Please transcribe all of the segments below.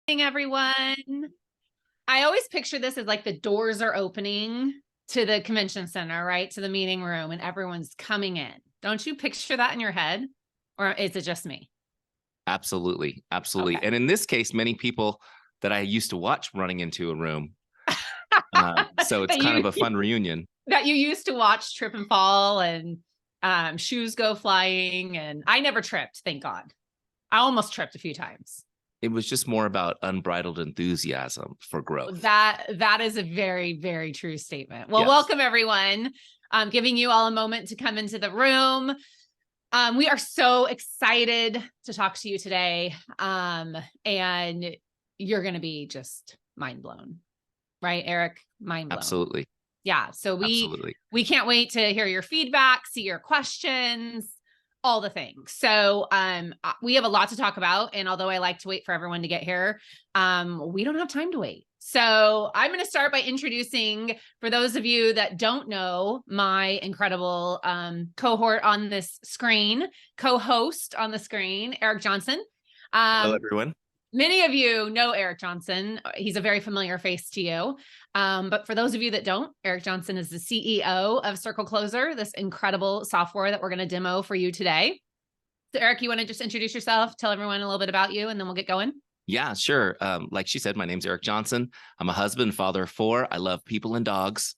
Everyone. I always picture this as like the doors are opening to the convention center, right? To the meeting room and everyone's coming in. Don't you picture that in your head? Or is it just me? Absolutely. Absolutely. Okay. And in this case, many people that I used to watch running into a room. So it's that kind of you a fun reunion. that you used to watch trip and fall and shoes go flying. And I never tripped, thank God. I almost tripped a few times. It was just more about unbridled enthusiasm for growth. That is a very, very true statement. Well, Yes. welcome everyone. I'm giving you all a moment to come into the room. We are so excited to talk to you today. And you're going to be just mind blown, right, Eric? Mind blown. Absolutely. Yeah. So Absolutely. we can't wait to hear your feedback, see your questions, all the things. So we have a lot to talk about. And although I like to wait for everyone to get here, we don't have time to wait. So I'm going to start by introducing, for those of you that don't know, my incredible cohort on this screen, co-host on the screen, Eric Johnson. Hello, everyone. Many of you know Eric Johnson. He's a very familiar face to you. But for those of you that don't, Eric Johnson is the CEO of CircleCloser, this incredible software that we're going to demo for you today. So Eric, you want to just introduce yourself, tell everyone a little bit about you, and then we'll get going? Yeah, sure. Like she said, my name's Eric Johnson. I'm a husband, father of 4. I love people and dogs.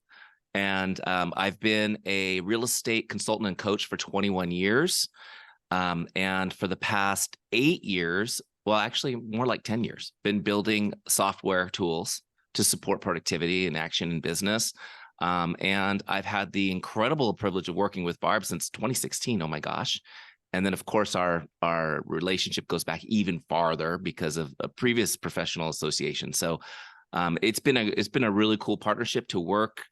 And I've been a real estate consultant and coach for 21 years. And for the past 8 years, well, actually more like 10 years, been building software tools to support productivity and action in business. And I've had the incredible privilege of working with Barb since 2016. Oh my gosh. And then of course our relationship goes back even farther because of a previous professional association. So it's been a really cool partnership to work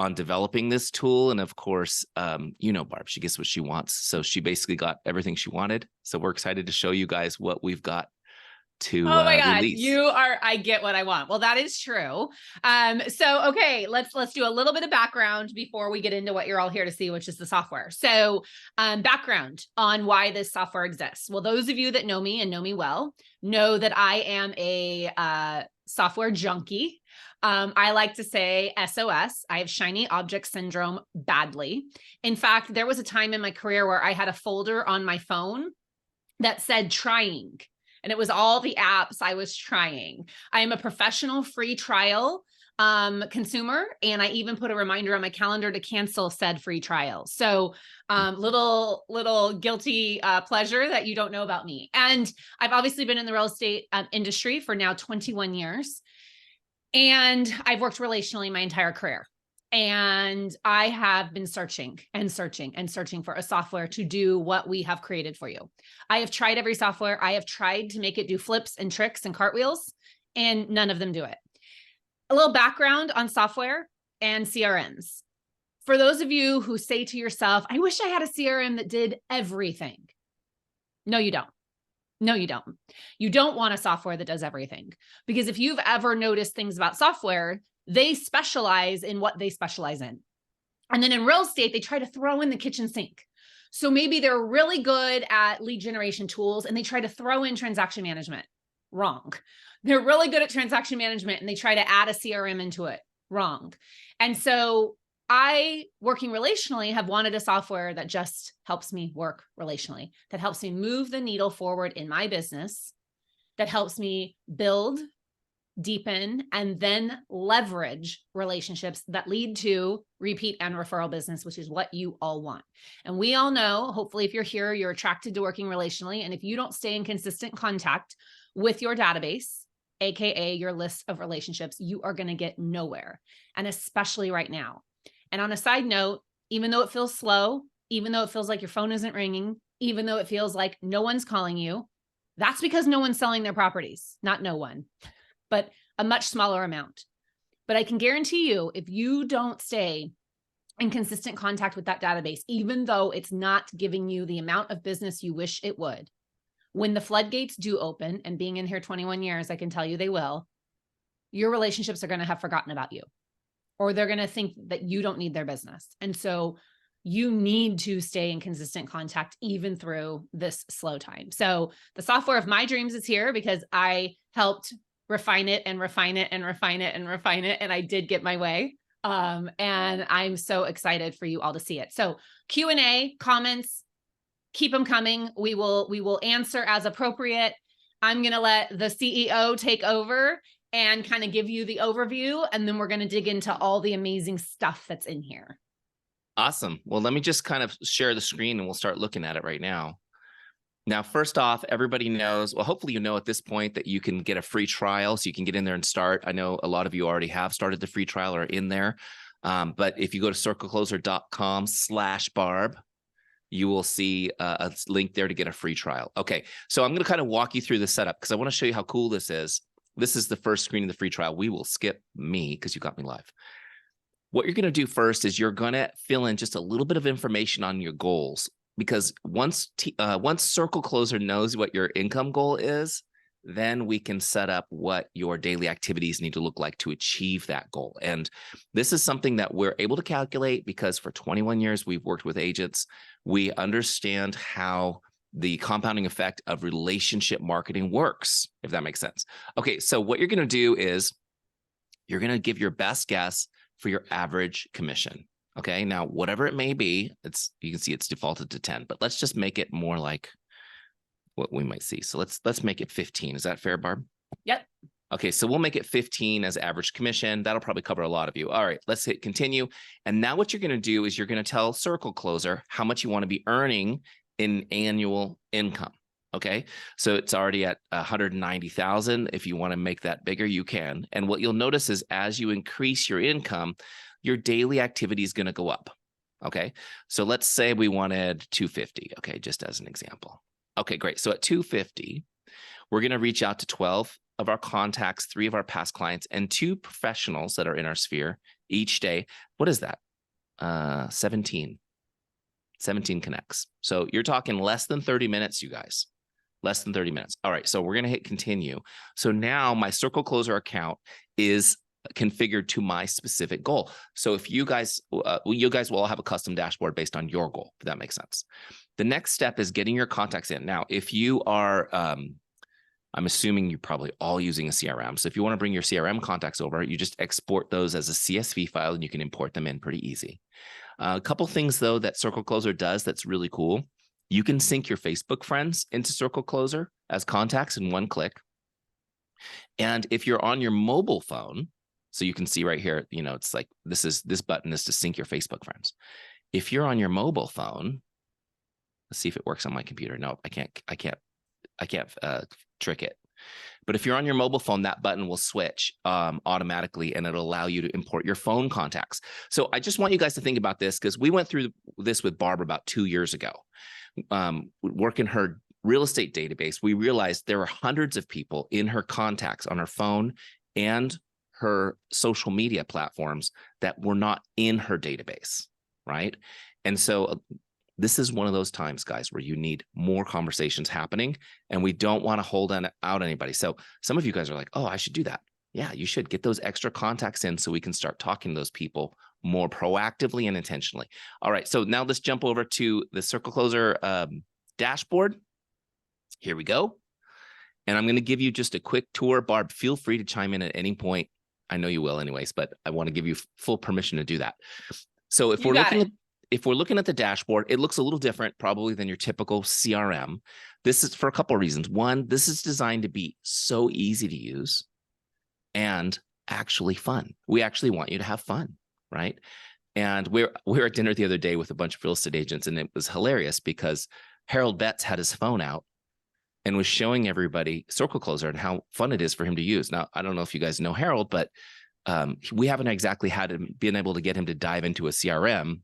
on developing this tool. And of course, Barb, she gets what she wants. So she basically got everything she wanted. So we're excited to show you guys what we've got to oh my God, release. I get what I want. Well, that is true. So, okay, let's do a little bit of background before we get into what you're all here to see, which is the software. So background on why this software exists. Well, those of you that know me and know me well, know that I am a software junkie. I like to say SOS. I have shiny object syndrome badly. In fact, there was a time in my career where I had a folder on my phone that said trying. And it was all the apps I was trying. I am a professional free trial consumer. And I even put a reminder on my calendar to cancel said free trial. So little guilty pleasure that you don't know about me. And I've obviously been in the real estate industry for now 21 years. And I've worked relationally my entire career. And I have been searching and searching and searching for a software to do what we have created for you. I have tried every software. I have tried to make it do flips and tricks and cartwheels, and none of them do it. A little background on software and CRMs. For those of you who say to yourself, I wish I had a CRM that did everything. No, you don't. No, you don't. You don't want a software that does everything. Because if you've ever noticed things about software, they specialize in what they specialize in. And then in real estate, they try to throw in the kitchen sink. So maybe they're really good at lead generation tools and they try to throw in transaction management. Wrong. They're really good at transaction management and they try to add a CRM into it. Wrong. And so I, working relationally, have wanted a software that just helps me work relationally, that helps me move the needle forward in my business, that helps me build, deepen, and then leverage relationships that lead to repeat and referral business, which is what you all want. And we all know, hopefully, if you're here, you're attracted to working relationally. And if you don't stay in consistent contact with your database, AKA your list of relationships, you are going to get nowhere. And especially right now. And on a side note, even though it feels slow, even though it feels like your phone isn't ringing, even though it feels like no one's calling you, that's because no one's selling their properties, not no one, but a much smaller amount. But I can guarantee you, if you don't stay in consistent contact with that database, even though it's not giving you the amount of business you wish it would, when the floodgates do open, and being in here 21 years, I can tell you they will, your relationships are going to have forgotten about you, or they're going to think that you don't need their business. And so you need to stay in consistent contact even through this slow time. So the software of my dreams is here because I helped refine it and refine it and refine it and refine it. And I did get my way. And I'm so excited for you all to see it. So Q&A, comments, keep them coming. We will answer as appropriate. I'm going to let the CEO take over and kind of give you the overview. And then we're going to dig into all the amazing stuff that's in here. Awesome. Well, let me just kind of share the screen and we'll start looking at it right now. Now, first off, everybody knows, well, hopefully you know at this point that you can get a free trial, so you can get in there and start. I know a lot of you already have started the free trial or are in there. But if you go to circlecloser.com/Barb, you will see a link there to get a free trial. Okay, so I'm going to kind of walk you through the setup because I want to show you how cool this is. This is the first screen of the free trial. We will skip me because you got me live. What you're going to do first is you're going to fill in just a little bit of information on your goals, because once CircleCloser knows what your income goal is, then we can set up what your daily activities need to look like to achieve that goal. And this is something that we're able to calculate because for 21 years, we've worked with agents. We understand how the compounding effect of relationship marketing works, if that makes sense. Okay, so what you're going to do is you're going to give your best guess for your average commission. Okay, now whatever it may be, you can see it's defaulted to 10, but let's just make it more like what we might see. So let's make it 15. Is that fair, Barb? Yep. Okay, so we'll make it 15 as average commission. That'll probably cover a lot of you. All right, let's hit continue. And now what you're going to do is you're going to tell CircleCloser how much you want to be earning in annual income. Okay, so it's already at 190,000. If you want to make that bigger, you can. And what you'll notice is as you increase your income, your daily activity is going to go up. Okay, so let's say we wanted 250. Okay, just as an example. Okay, great. So at 250, we're going to reach out to 12 of our contacts, 3 of our past clients, and 2 professionals that are in our sphere each day. What is that? 17 connects. So you're talking less than 30 minutes, you guys. Less than 30 minutes. All right, so we're going to hit continue. So now my CircleCloser account is configured to my specific goal. So if you guys will all have a custom dashboard based on your goal, if that makes sense. The next step is getting your contacts in. Now, if you are, I'm assuming you're probably all using a CRM. So if you want to bring your CRM contacts over, you just export those as a CSV file and you can import them in pretty easy. A couple things though that CircleCloser does that's really cool. You can sync your Facebook friends into CircleCloser as contacts in one click. And if you're on your mobile phone, so you can see right here, it's like this button is to sync your Facebook friends. If you're on your mobile phone, let's see if it works on my computer. No, I can't trick it. But if you're on your mobile phone, that button will switch automatically and it'll allow you to import your phone contacts. So I just want you guys to think about this because we went through this with Barb about 2 years ago. Working her real estate database, we realized there were hundreds of people in her contacts on her phone and her social media platforms that were not in her database, right? And so this is one of those times, guys, where you need more conversations happening and we don't want to hold out anybody. So some of you guys are like, oh, I should do that. Yeah, you should get those extra contacts in so we can start talking to those people more proactively and intentionally. All right, so now let's jump over to the CircleCloser dashboard. Here we go. And I'm going to give you just a quick tour. Barb, feel free to chime in at any point. I know you will anyways, but I want to give you full permission to do that. So if we're looking at the dashboard, it looks a little different probably than your typical CRM. This is for a couple of reasons. One, this is designed to be so easy to use and actually fun. We actually want you to have fun, right? And we were at dinner the other day with a bunch of real estate agents, and it was hilarious because Barb Betts had his phone out and was showing everybody CircleCloser and how fun it is for him to use. Now, I don't know if you guys know Harold, but we haven't exactly been able to get him to dive into a CRM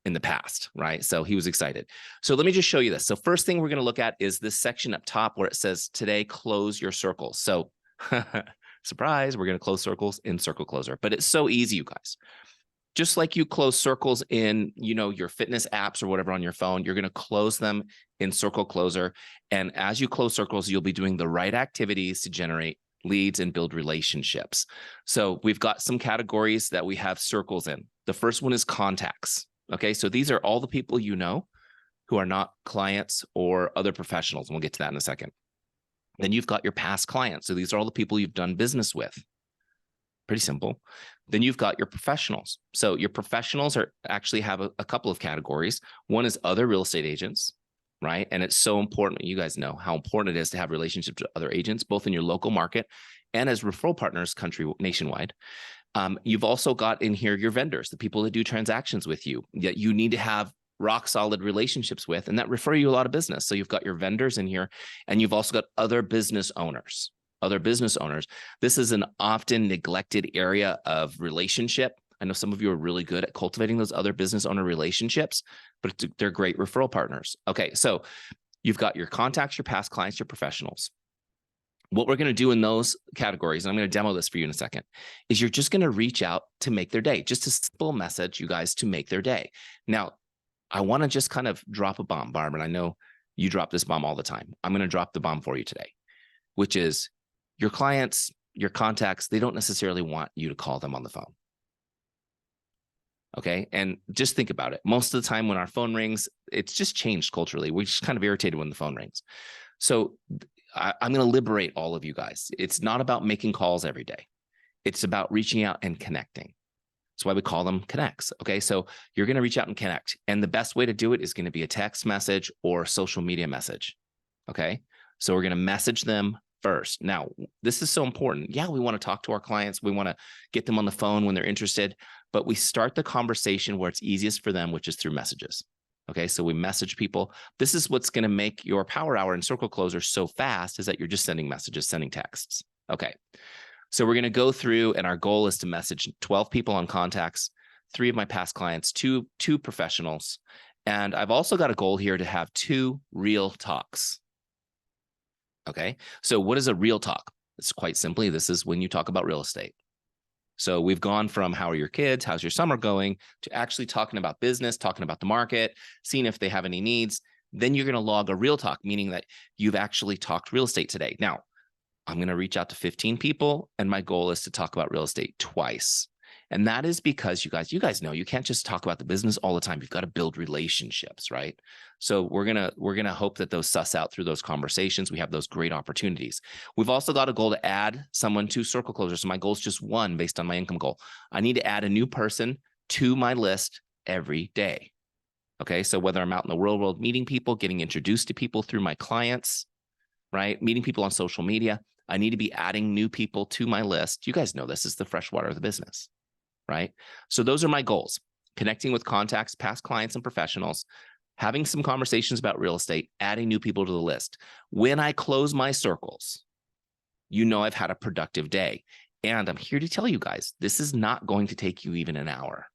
in the past, right? So he was excited. So let me just show you this. So first thing we're going to look at is this section up top where it says, today, close your circles. So surprise, we're going to close circles in CircleCloser, but it's so easy, you guys. Just like you close circles in, your fitness apps or whatever on your phone, you're going to close them in CircleCloser. And as you close circles, you'll be doing the right activities to generate leads and build relationships. So we've got some categories that we have circles in. The first one is contacts. Okay, so these are all the people you know who are not clients or other professionals. And we'll get to that in a second. Then you've got your past clients. So these are all the people you've done business with. Pretty simple. Then you've got your professionals. So your professionals are actually have a couple of categories. One is other real estate agents, right? And it's so important. You guys know how important it is to have relationships with other agents, both in your local market and as referral partners nationwide. You've also got in here your vendors, the people that do transactions with you, that you need to have rock solid relationships with, and that refer you a lot of business. So you've got your vendors in here, and you've also got other business owners. This is an often neglected area of relationship. I know some of you are really good at cultivating those other business owner relationships, but they're great referral partners. Okay, so you've got your contacts, your past clients, your professionals. What we're going to do in those categories, and I'm going to demo this for you in a second, is you're just going to reach out to make their day. Just a simple message, you guys, to make their day. Now, I want to just kind of drop a bomb, Barb, and I know you drop this bomb all the time. I'm going to drop the bomb for you today, which is your clients, your contacts, they don't necessarily want you to call them on the phone. Okay. And just think about it. Most of the time when our phone rings, it's just changed culturally. We're just kind of irritated when the phone rings. So I'm going to liberate all of you guys. It's not about making calls every day. It's about reaching out and connecting. That's why we call them connects. Okay. So you're going to reach out and connect. And the best way to do it is going to be a text message or a social media message. Okay. So we're going to message them first. Now, this is so important. Yeah, we want to talk to our clients. We want to get them on the phone when they're interested, but we start the conversation where it's easiest for them, which is through messages. Okay, so we message people. This is what's going to make your power hour and CircleCloser so fast, is that you're just sending messages, sending texts. Okay, so we're going to go through, and our goal is to message 12 people on contacts, 3 of my past clients, two professionals, and I've also got a goal here to have 2 real talks. Okay, so what is a real talk? It's quite simply, this is when you talk about real estate. So we've gone from how are your kids, how's your summer going, to actually talking about business, talking about the market, seeing if they have any needs. Then you're going to log a real talk, meaning that you've actually talked real estate today. Now, I'm going to reach out to 15 people, and my goal is to talk about real estate twice. And that is because you guys know you can't just talk about the business all the time. You've got to build relationships, right? So we're gonna hope that those suss out through those conversations. We have those great opportunities. We've also got a goal to add someone to CircleCloser. So my goal is just 1 based on my income goal. I need to add a new person to my list every day. Okay, so whether I'm out in the real world meeting people, getting introduced to people through my clients, right? Meeting people on social media, I need to be adding new people to my list. You guys know this is the fresh water of the business, right? So those are my goals: connecting with contacts, past clients, and professionals, having some conversations about real estate, adding new people to the list. When I close my circles, you know I've had a productive day. And I'm here to tell you guys, this is not going to take you even an hour.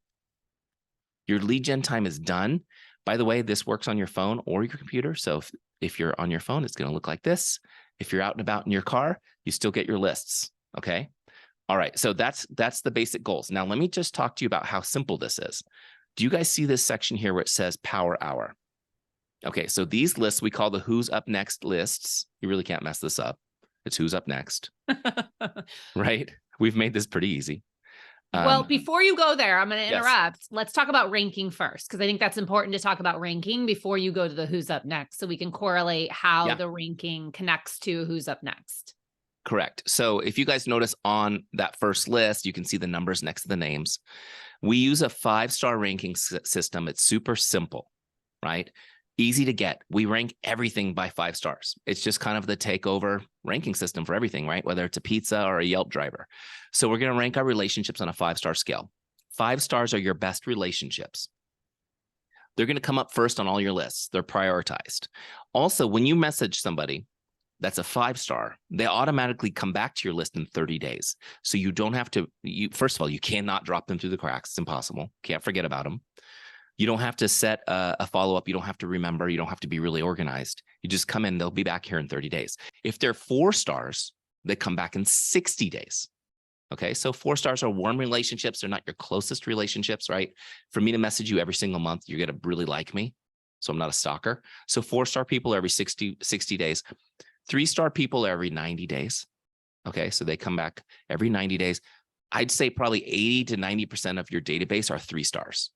Your lead gen time is done. By the way, this works on your phone or your computer. So if you're on your phone, it's going to look like this. If you're out and about in your car, you still get your lists. Okay. All right. So that's the basic goals. Now, let me just talk to you about how simple this is. Do you guys see this section here where it says Power Hour? Okay. So these lists we call the Who's Up Next lists. You really can't mess this up. It's Who's Up Next, right? We've made this pretty easy. Well, before you go there, I'm going to interrupt. Yes. Let's talk about ranking first, because I think that's important to talk about ranking before you go to the Who's Up Next, so we can correlate how the ranking connects to Who's Up Next. Correct. So if you guys notice on that first list, you can see the numbers next to the names. We use a 5-star ranking system. It's super simple, right? Easy to get. We rank everything by 5 stars. It's just kind of the takeover ranking system for everything, right? Whether it's a pizza or a Yelp driver. So we're going to rank our relationships on a 5-star scale. 5 stars are your best relationships. They're going to come up first on all your lists. They're prioritized. Also, when you message somebody that's a 5-star, they automatically come back to your list in 30 days. So you don't have to, first of all, you cannot drop them through the cracks. It's impossible. Can't forget about them. You don't have to set a follow-up. You don't have to remember. You don't have to be really organized. You just come in, they'll be back here in 30 days. If they're 4 stars, they come back in 60 days. Okay, so 4 stars are warm relationships. They're not your closest relationships, right? For me to message you every single month, you're going to really like me. So I'm not a stalker. So 4-star people every 60 days. 3-star people every 90 days. Okay, so they come back every 90 days. I'd say probably 80 to 90% of your database are 3 stars.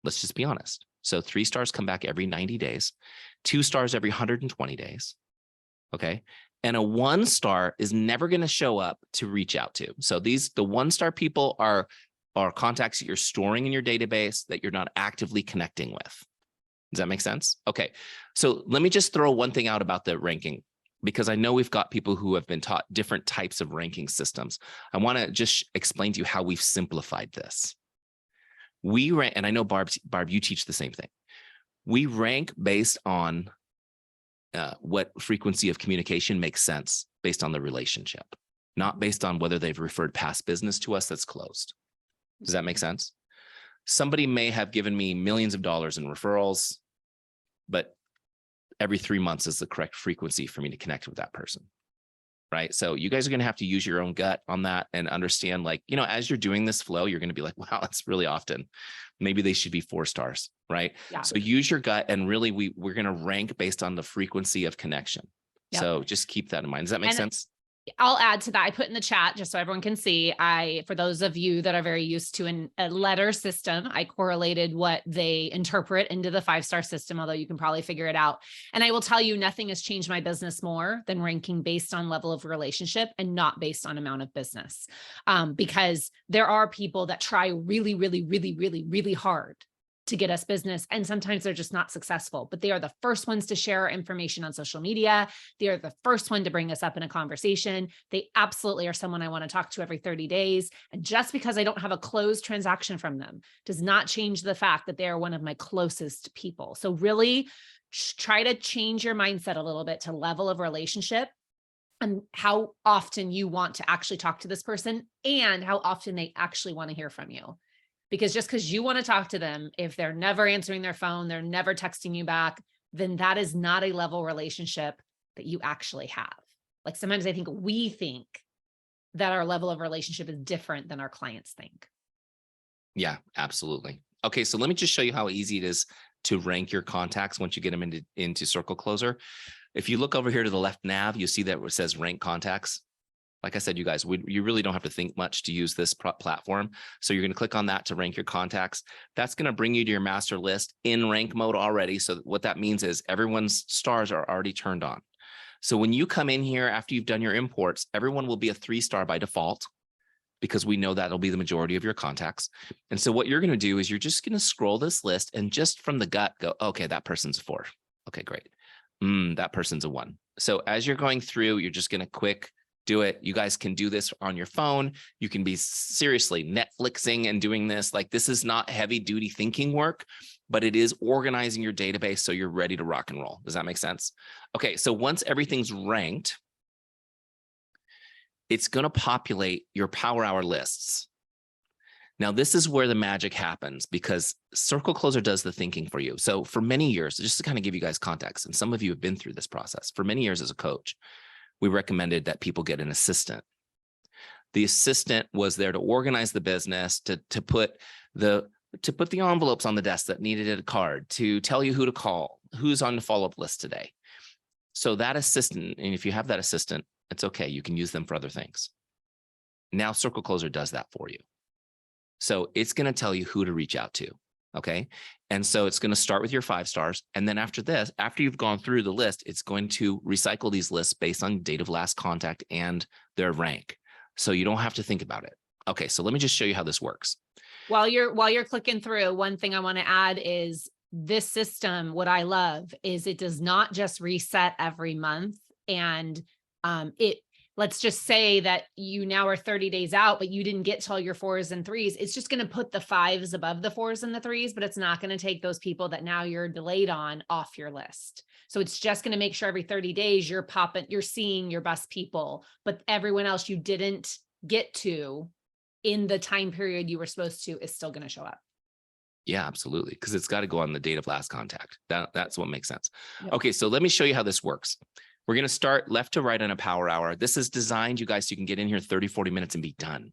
Let's just be honest. So 3 stars come back every 90 days, 2 stars every 120 days. Okay. And a 1-star is never going to show up to reach out to. So the 1-star people are contacts that you're storing in your database that you're not actively connecting with. Does that make sense? Okay. So let me just throw one thing out about the ranking, because I know we've got people who have been taught different types of ranking systems. I want to just explain to you how we've simplified this. We rank, and I know Barb, you teach the same thing. We rank based on what frequency of communication makes sense based on the relationship, not based on whether they've referred past business to us that's closed. Does that make sense? Somebody may have given me millions of dollars in referrals, but every 3 months is the correct frequency for me to connect with that person. Right. So you guys are going to have to use your own gut on that and understand, like, as you're doing this flow, you're going to be like, wow, that's really often. Maybe they should be 4 stars. Right. Yeah. So use your gut, and really we're going to rank based on the frequency of connection. Yep. So just keep that in mind. Does that make sense? I'll add to that. I put in the chat just so everyone can see. For those of you that are very used to a letter system, I correlated what they interpret into the 5-star system, although you can probably figure it out. And I will tell you, nothing has changed my business more than ranking based on level of relationship and not based on amount of business. Because there are people that try really, really, really, really, really hard to get us business. And sometimes they're just not successful, but they are the first ones to share our information on social media. They are the first one to bring us up in a conversation. They absolutely are someone I want to talk to every 30 days. And just because I don't have a closed transaction from them does not change the fact that they are one of my closest people. So really try to change your mindset a little bit to level of relationship and how often you want to actually talk to this person and how often they actually want to hear from you. Because just because you want to talk to them, if they're never answering their phone, they're never texting you back, then that is not a level relationship that you actually have. Like sometimes I think we think that our level of relationship is different than our clients think. Yeah, absolutely. Okay, so let me just show you how easy it is to rank your contacts once you get them into CircleCloser. If you look over here to the left nav, you see that it says rank contacts. Like I said, you guys, you really don't have to think much to use this platform. So you're going to click on that to rank your contacts. That's going to bring you to your master list in rank mode already. So what that means is everyone's stars are already turned on. So when you come in here after you've done your imports, everyone will be a 3-star by default, because we know that'll be the majority of your contacts. And so what you're going to do is you're just going to scroll this list and just from the gut go, okay, that person's a 4. Okay, great. That person's a 1. So as you're going through, you're just going to do it. You guys can do this on your phone. You can be seriously Netflixing and doing this. Like, this is not heavy duty thinking work, but it is organizing your database so you're ready to rock and roll. Does that make sense? Okay, so once everything's ranked, it's going to populate your Power Hour lists. Now, this is where the magic happens, because CircleCloser does the thinking for you. So for many years, just to kind of give you guys context, and some of you have been through this process, for many years as a coach, we recommended that people get an assistant. The assistant was there to organize the business, to put the envelopes on the desk that needed a card, to tell you who to call, who's on the follow-up list today. So that assistant, and if you have that assistant, it's okay. You can use them for other things. Now CircleCloser does that for you. So it's going to tell you who to reach out to. Okay. And so it's going to start with your 5 stars. And then after this, after you've gone through the list, it's going to recycle these lists based on date of last contact and their rank. So you don't have to think about it. Okay. So let me just show you how this works. While you're clicking through, one thing I want to add is this system. What I love is it does not just reset every month. And let's just say that you now are 30 days out, but you didn't get to all your 4s and 3s. It's just going to put the 5s above the 4s and the 3s, but it's not going to take those people that now you're delayed on off your list. So it's just going to make sure every 30 days you're seeing your best people, but everyone else you didn't get to in the time period you were supposed to is still going to show up. Yeah, absolutely. Because it's got to go on the date of last contact. That's what makes sense. Yep. Okay, so let me show you how this works. We're going to start left to right on a Power Hour. This is designed, you guys, so you can get in here 30, 40 minutes and be done.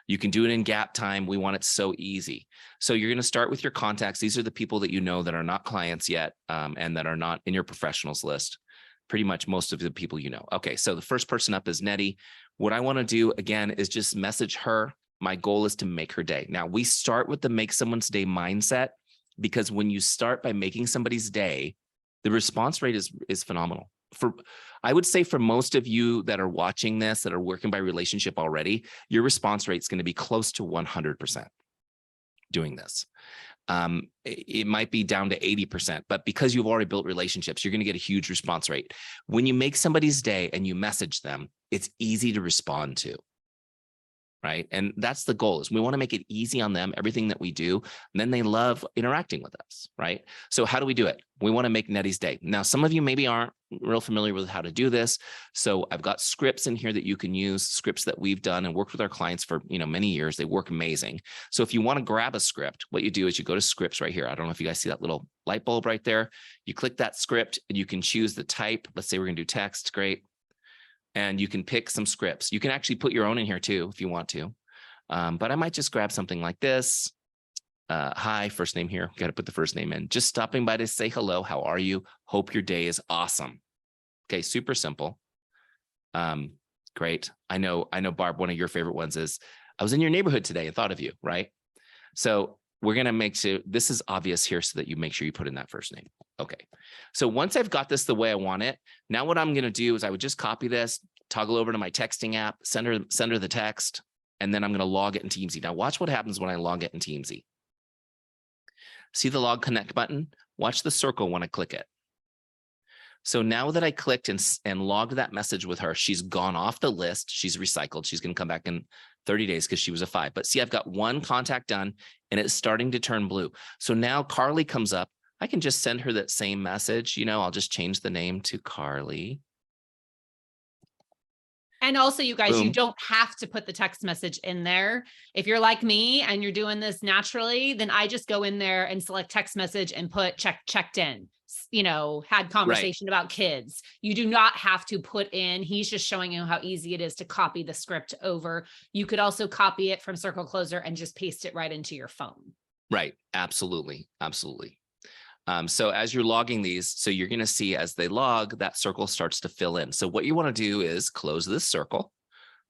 You can do it in gap time. We want it so easy. So you're going to start with your contacts. These are the people that you know that are not clients yet and that are not in your professionals list. Pretty much most of the people you know. Okay, so the first person up is Nettie. What I want to do, again, is just message her. My goal is to make her day. Now, we start with the make someone's day mindset, because when you start by making somebody's day, the response rate is phenomenal. I would say for most of you that are watching this, that are working by relationship already, your response rate is going to be close to 100% doing this. It might be down to 80%, but because you've already built relationships, you're going to get a huge response rate. When you make somebody's day and you message them, it's easy to respond to. Right. And that's the goal, is we want to make it easy on them, everything that we do. And then they love interacting with us. Right. So how do we do it? We want to make Nettie's day. Now, some of you maybe aren't real familiar with how to do this. So I've got scripts in here that you can use, scripts that we've done and worked with our clients for, many years. They work amazing. So if you want to grab a script, what you do is you go to scripts right here. I don't know if you guys see that little light bulb right there. You click that script and you can choose the type. Let's say we're going to do text. Great. And you can pick some scripts. You can actually put your own in here too, if you want to. But I might just grab something like this. Hi, first name here. Got to put the first name in. Just stopping by to say hello. How are you? Hope your day is awesome. Okay, super simple. Great. I know, Barb, one of your favorite ones is, I was in your neighborhood today and thought of you, right? So we're going to make sure this is obvious here so that you make sure you put in that first name. Okay. So once I've got this the way I want it, now what I'm going to do is I would just copy this, toggle over to my texting app, send her the text, and then I'm going to log it in Teamsy. Now watch what happens when I log it in Teamsy. See the log connect button? Watch the circle when I click it. So now that I clicked and logged that message with her, she's gone off the list. She's recycled. She's going to come back in 30 days because she was a 5. But see, I've got one contact done and it's starting to turn blue. So now Carly comes up. I can just send her that same message. I'll just change the name to Carly. And also, you guys, Boom. You don't have to put the text message in there. If you're like me and you're doing this naturally, then I just go in there and select text message and put checked in, had conversation about kids. You do not have to put in, he's just showing you how easy it is to copy the script over. You could also copy it from CircleCloser and just paste it right into your phone. Right. Absolutely. Absolutely. So as you're logging these, so you're going to see as they log, that circle starts to fill in. So what you want to do is close this circle.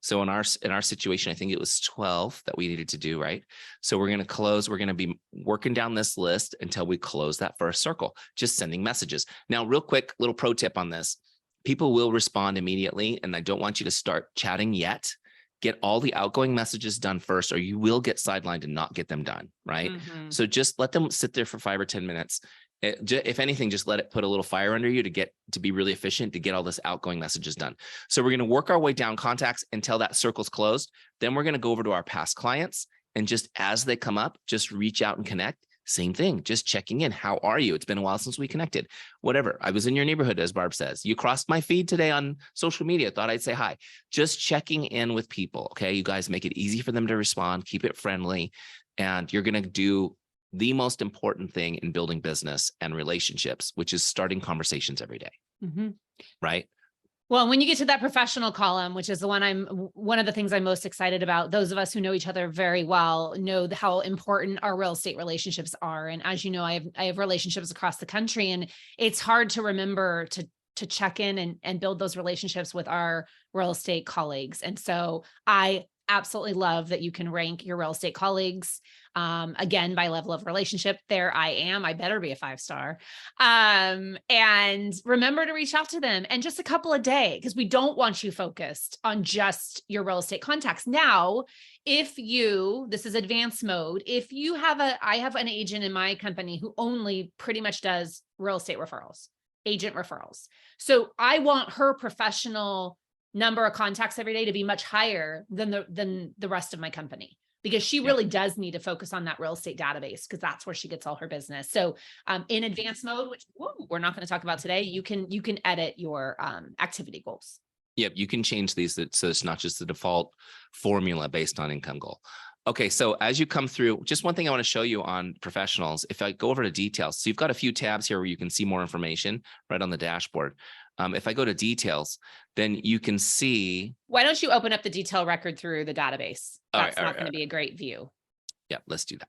So in our situation, I think it was 12 that we needed to do, right? So we're going to close. We're going to be working down this list until we close that first circle, just sending messages. Now, real quick, little pro tip on this. People will respond immediately, and I don't want you to start chatting yet. Get all the outgoing messages done first, or you will get sidelined and not get them done, right? Mm-hmm. So just let them sit there for 5 or 10 minutes. If anything, just let it put a little fire under you to be really efficient, to get all this outgoing messages done. So we're going to work our way down contacts until that circle's closed. Then we're going to go over to our past clients, and just as they come up, just reach out and connect. Same thing, just checking in. How are you? It's been a while since we connected. Whatever. I was in your neighborhood, as Barb says. You crossed my feed today on social media. Thought I'd say hi. Just checking in with people. Okay. You guys make it easy for them to respond. Keep it friendly. And you're going to do the most important thing in building business and relationships, which is starting conversations every day. Mm-hmm. Right. Well, when you get to that professional column, which is the one of the things I'm most excited about, those of us who know each other very well know how important our real estate relationships are. And as you know, I have relationships across the country, and it's hard to remember to check in and build those relationships with our real estate colleagues. And so I absolutely love that you can rank your real estate colleagues, again, by level of relationship. There I am. I better be a 5-star. And remember to reach out to them in just a couple of days, because we don't want you focused on just your real estate contacts. Now, this is advanced mode. If you have I have an agent in my company who only pretty much does real estate referrals, agent referrals. So I want her professional number of contacts every day to be much higher than the rest of my company, because she really does need to focus on that real estate database, because that's where she gets all her business. So in advanced mode, which we're not going to talk about today, you can edit your activity goals. Yep. You can change these so it's not just the default formula based on income goal. Okay. So as you come through, just one thing I want to show you on professionals, if I go over to details, so you've got a few tabs here where you can see more information right on the dashboard. If I go to details, then you can see. Why don't you open up the detail record through the database? That's not going to be a great view. Yeah, let's do that.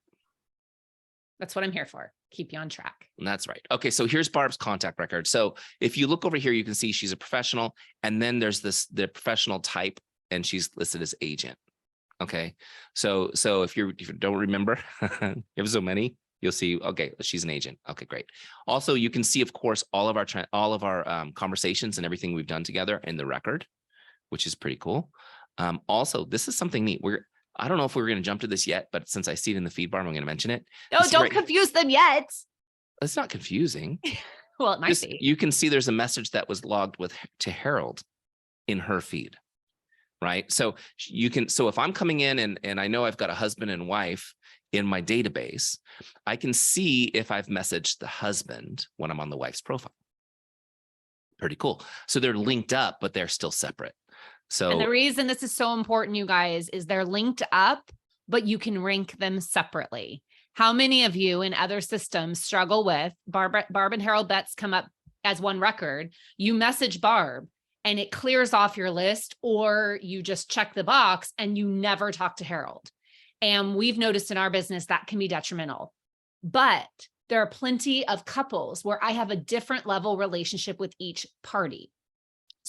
That's what I'm here for. Keep you on track. That's right. Okay, so here's Barb's contact record. So if you look over here, you can see she's a professional, and then there's the professional type, and she's listed as agent. Okay, so if you don't remember, you have so many. You'll see, okay, she's an agent. Okay, great. Also, you can see, of course, all of our conversations and everything we've done together in the record, which is pretty cool. Also, this is something neat. I don't know if we're going to jump to this yet, but since I see it in the feed bar, I'm going to mention it. No, don't confuse them yet. It's not confusing. Well, it might be. You can see there's a message that was logged to Harold in her feed, right? So if I'm coming in and I know I've got a husband and wife in my database, I can see if I've messaged the husband when I'm on the wife's profile. Pretty cool. So they're linked up, but they're still separate. So, and the reason this is so important, you guys, is they're linked up, but you can rank them separately. How many of you in other systems struggle with Barb and Harold Betts come up as one record? You message Barb and it clears off your list, or you just check the box and you never talk to Harold. And we've noticed in our business that can be detrimental. But there are plenty of couples where I have a different level relationship with each party.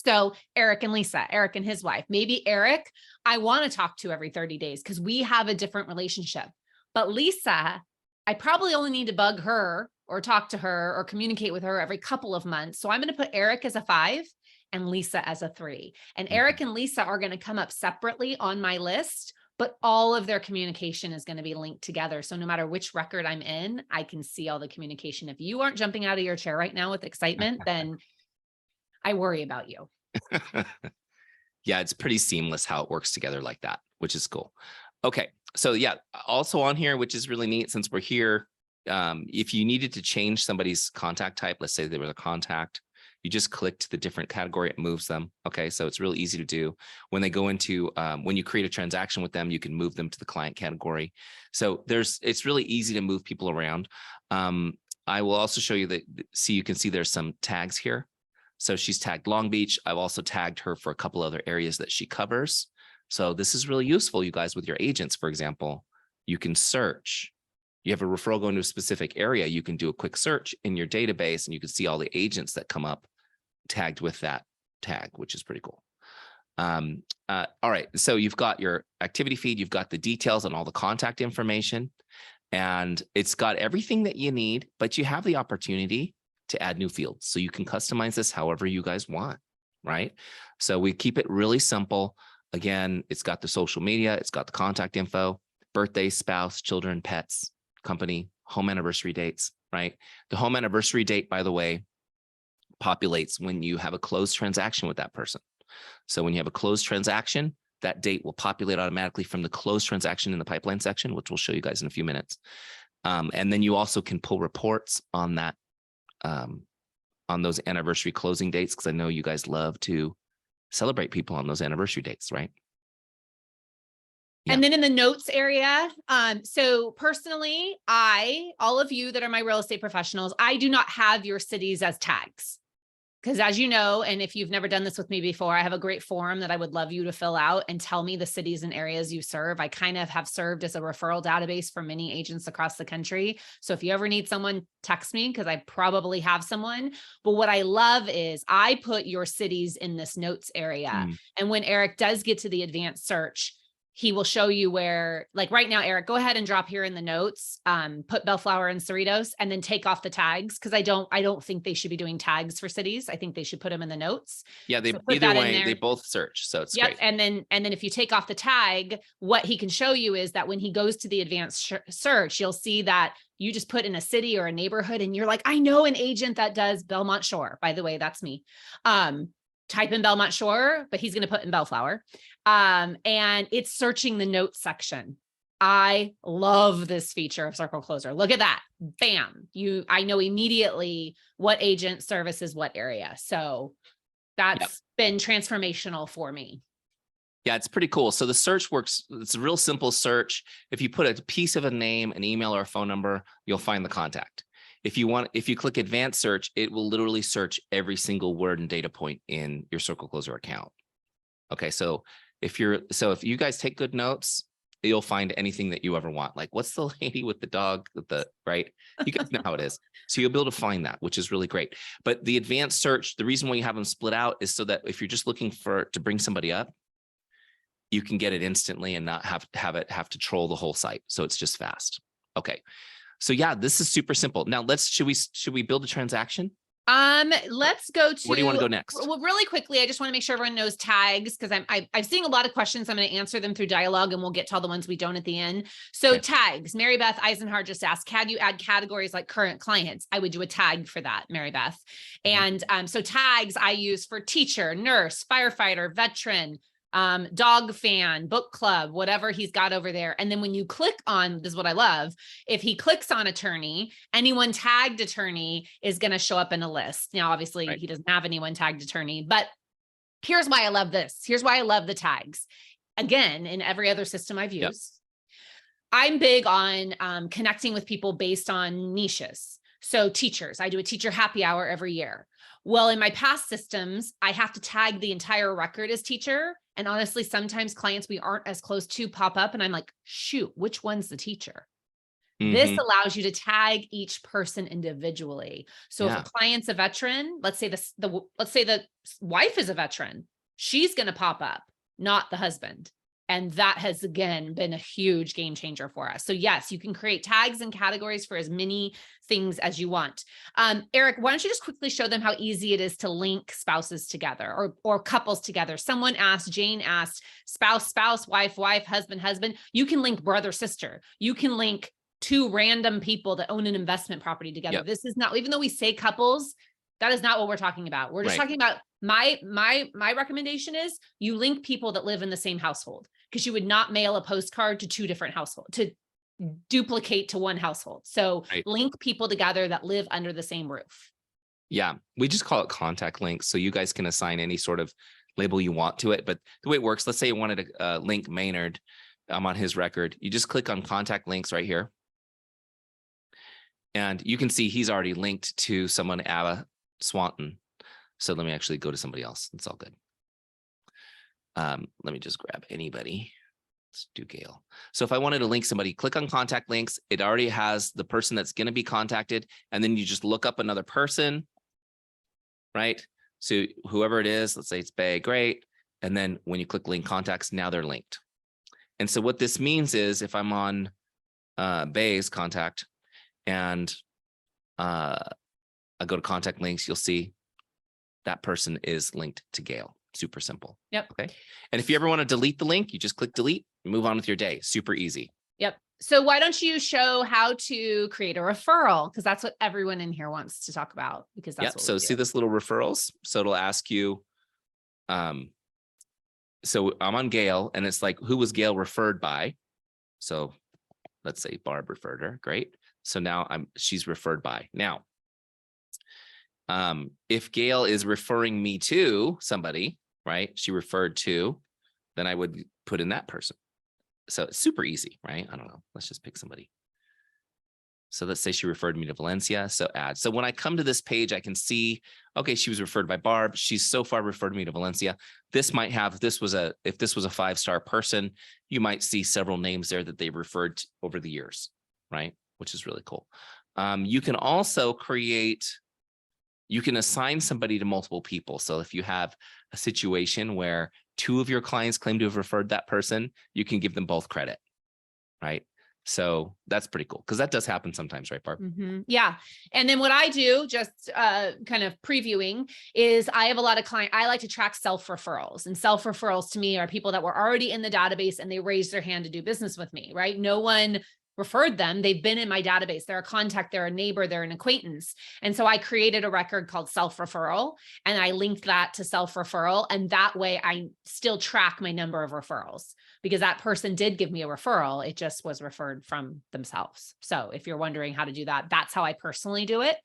So Eric and Lisa, Eric and his wife, maybe Eric, I want to talk to every 30 days because we have a different relationship. But Lisa, I probably only need to bug her or talk to her or communicate with her every couple of months. So I'm going to put Eric as a 5 and Lisa as a 3. And Eric and Lisa are going to come up separately on my list, but all of their communication is going to be linked together. So no matter which record I'm in, I can see all the communication. If you aren't jumping out of your chair right now with excitement, then I worry about you. Yeah, it's pretty seamless how it works together like that, which is cool. Okay. So yeah, also on here, which is really neat since we're here, if you needed to change somebody's contact type, let's say they were a contact, you just click to the different category, it moves them. Okay. So it's really easy to do. When they go into, when you create a transaction with them, you can move them to the client category. So it's really easy to move people around. I will also show you that, you can see there's some tags here. So she's tagged Long Beach. I've also tagged her for a couple other areas that she covers. So this is really useful, you guys, with your agents. For example, you can search. You have a referral going to a specific area. You can do a quick search in your database and you can see all the agents that come up tagged with that tag, which is pretty cool. All right. So you've got your activity feed. You've got the details on all the contact information, and it's got everything that you need, but you have the opportunity to add new fields. So you can customize this however you guys want, right? So we keep it really simple. Again, it's got the social media, it's got the contact info, birthday, spouse, children, pets, company, home anniversary dates, right? The home anniversary date, by the way, populates when you have a closed transaction with that person. So when you have a closed transaction, that date will populate automatically from the closed transaction in the pipeline section, which we'll show you guys in a few minutes. And then you also can pull reports on that, on those anniversary closing dates, because I know you guys love to celebrate people on those anniversary dates, right? Yeah. And then in the notes area, so personally, all of you that are my real estate professionals, I do not have your cities as tags. Because as you know, and if you've never done this with me before, I have a great form that I would love you to fill out and tell me the cities and areas you serve. I kind of have served as a referral database for many agents across the country. So if you ever need someone, text me because I probably have someone. But what I love is I put your cities in this notes area. And when Eric does get to the advanced search, he will show you where, like right now, Eric, go ahead and drop here in the notes, put Bellflower and Cerritos, and then take off the tags. Cause I don't think they should be doing tags for cities. I think they should put them in the notes. Yeah. Either way, they both search. So it's great. And then if you take off the tag, what he can show you is that when he goes to the advanced search, you'll see that you just put in a city or a neighborhood and you're like, I know an agent that does Belmont Shore. By the way, that's me. Type in Belmont Shore, but he's going to put in Bellflower. And it's searching the notes section. I love this feature of CircleCloser. Look at that. Bam. I know immediately what agent services what area. So that's been transformational for me. Yeah, it's pretty cool. So the search works. It's a real simple search. If you put a piece of a name, an email, or a phone number, you'll find the contact. If you click advanced search, it will literally search every single word and data point in your CircleCloser account. Okay, so if you guys take good notes, you'll find anything that you ever want. Like, what's the lady with the dog, right? You guys know how it is. So you'll be able to find that, which is really great. But the advanced search, the reason why you have them split out is so that if you're just looking to bring somebody up, you can get it instantly and not have to troll the whole site. So it's just fast. Okay. So yeah, this is super simple. Now should we build a transaction? Let's go to, Where do you want to go next? well, really quickly, I just want to make sure everyone knows tags, because I'm seeing a lot of questions. I'm going to answer them through dialogue, and we'll get to all the ones we don't at the end. So Okay. tags, Mary Beth Eisenhart just asked, can you add categories like current clients? I would do a tag for that, Mary Beth. And so tags I use for teacher, nurse, firefighter, veteran, dog fan, book club, whatever he's got over there. And then when you click on, this is what I love, if he clicks on attorney, anyone tagged attorney is going to show up in a list. Now, obviously he doesn't have anyone tagged attorney, but here's why I love this. Here's why I love the tags. Again, in every other system I've used, I'm big on connecting with people based on niches. So teachers, I do a teacher happy hour every year. Well, in my past systems, I have to tag the entire record as teacher. And honestly, sometimes clients we aren't as close to pop up, and I'm like, shoot, which one's the teacher? This allows you to tag each person individually. So if a client's a veteran, let's say the wife is a veteran, she's going to pop up, not the husband. And that has, again, been a huge game changer for us. So yes, you can create tags and categories for as many things as you want. Eric, why don't you just quickly show them how easy it is to link spouses together or couples together? Someone asked, Jane asked, spouse, wife, husband. You can link brother, sister. You can link two random people that own an investment property together. This is not, even though we say couples, that is not what we're talking about. We're just talking about my recommendation is you link people that live in the same household, because you would not mail a postcard to two different households to duplicate to one household. So link people together that live under the same roof. Yeah, we just call it contact links. So you guys can assign any sort of label you want to it. But the way it works, let's say you wanted to link Maynard. I'm on his record. You just click on contact links right here. And you can see he's already linked to someone, Abba Swanton. So let me actually go to somebody else. It's all good. Let me just grab anybody. Let's do Gail. So if I wanted to link somebody, click on contact links. It already has the person that's going to be contacted. And then you just look up another person, right? So whoever it is, let's say it's Bay, great. And then when you click link contacts, now they're linked. And so what this means is if I'm on Bay's contact and I go to contact links, you'll see that person is linked to Gail. Super simple. Yep. Okay. And if you ever want to delete the link, you just click delete and move on with your day. Super easy. Yep. So why don't you show how to create a referral? Because that's what everyone in here wants to talk about, because that's what we do. See this little referrals. So it'll ask you, so I'm on Gail and it's like, who was Gail referred by? So let's say Barb referred her. Great. So now she's referred by. Now, if Gail is referring me to somebody, right? She referred to, then I would put in that person. So it's super easy, right? I don't know. Let's just pick somebody. So let's say she referred me to Valencia. So add. So when I come to this page, I can see, okay, she was referred by Barb. She's so far referred me to Valencia. This might have, if this was a 5-star person, you might see several names there that they referred to over the years, right? Which is really cool. You can also you can assign somebody to multiple people. So if you have a situation where 2 of your clients claim to have referred that person, you can give them both credit, right? So that's pretty cool, because that does happen sometimes, right, Barb? Yeah. And then what I do, just kind of previewing, is I have a lot of clients. I like to track self-referrals, and self-referrals to me are people that were already in the database and they raised their hand to do business with me, right? No one referred them. They've been in my database. They're a contact, they're a neighbor, they're an acquaintance. And so I created a record called self-referral, and I linked that to self-referral. And that way I still track my number of referrals, because that person did give me a referral. It just was referred from themselves. So if you're wondering how to do that, that's how I personally do it.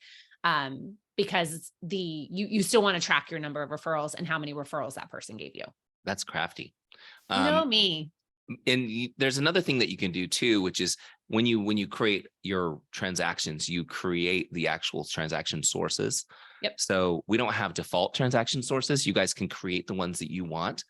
Because you still want to track your number of referrals and how many referrals that person gave you. That's crafty. You know me. And there's another thing that you can do too, which is when you create your transactions, you create the actual transaction sources. Yep. So we don't have default transaction sources. You guys can create the ones that you want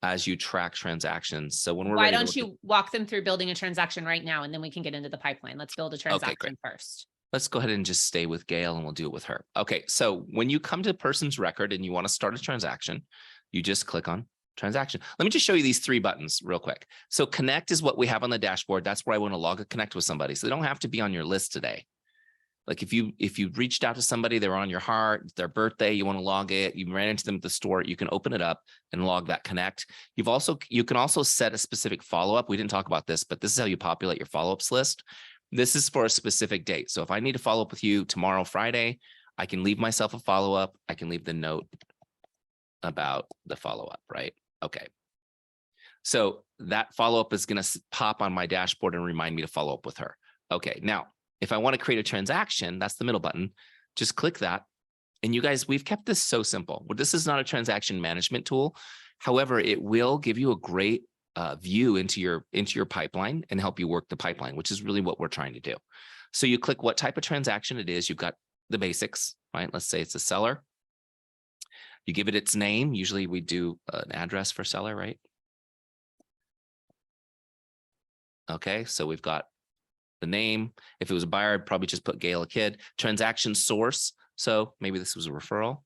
as you track transactions. So when we're Why don't you walk them through building a transaction right now, and then we can get into the pipeline. Let's build a transaction first. Let's go ahead and just stay with Gail and we'll do it with her. Okay. So when you come to person's record and you want to start a transaction, you just click on transaction. Let me just show you these 3 buttons real quick. So connect is what we have on the dashboard. That's where I want to log a connect with somebody. So they don't have to be on your list today. Like if you reached out to somebody, they're on your heart, it's their birthday, you want to log it, you ran into them at the store, you can open it up and log that connect. You can also set a specific follow-up. We didn't talk about this, but this is how you populate your follow-ups list. This is for a specific date. So if I need to follow up with you tomorrow, Friday, I can leave myself a follow-up. I can leave the note about the follow-up, right? Okay. So that follow-up is going to pop on my dashboard and remind me to follow up with her. Okay. Now, if I want to create a transaction, that's the middle button. Just click that. And you guys, we've kept this so simple. Well, this is not a transaction management tool. However, it will give you a great view into your pipeline and help you work the pipeline, which is really what we're trying to do. So you click what type of transaction it is. You've got the basics, right? Let's say it's a seller. You give it its name. Usually we do an address for seller, right? Okay, so we've got the name. If it was a buyer, I'd probably just put Gail a kid. Transaction source. So maybe this was a referral.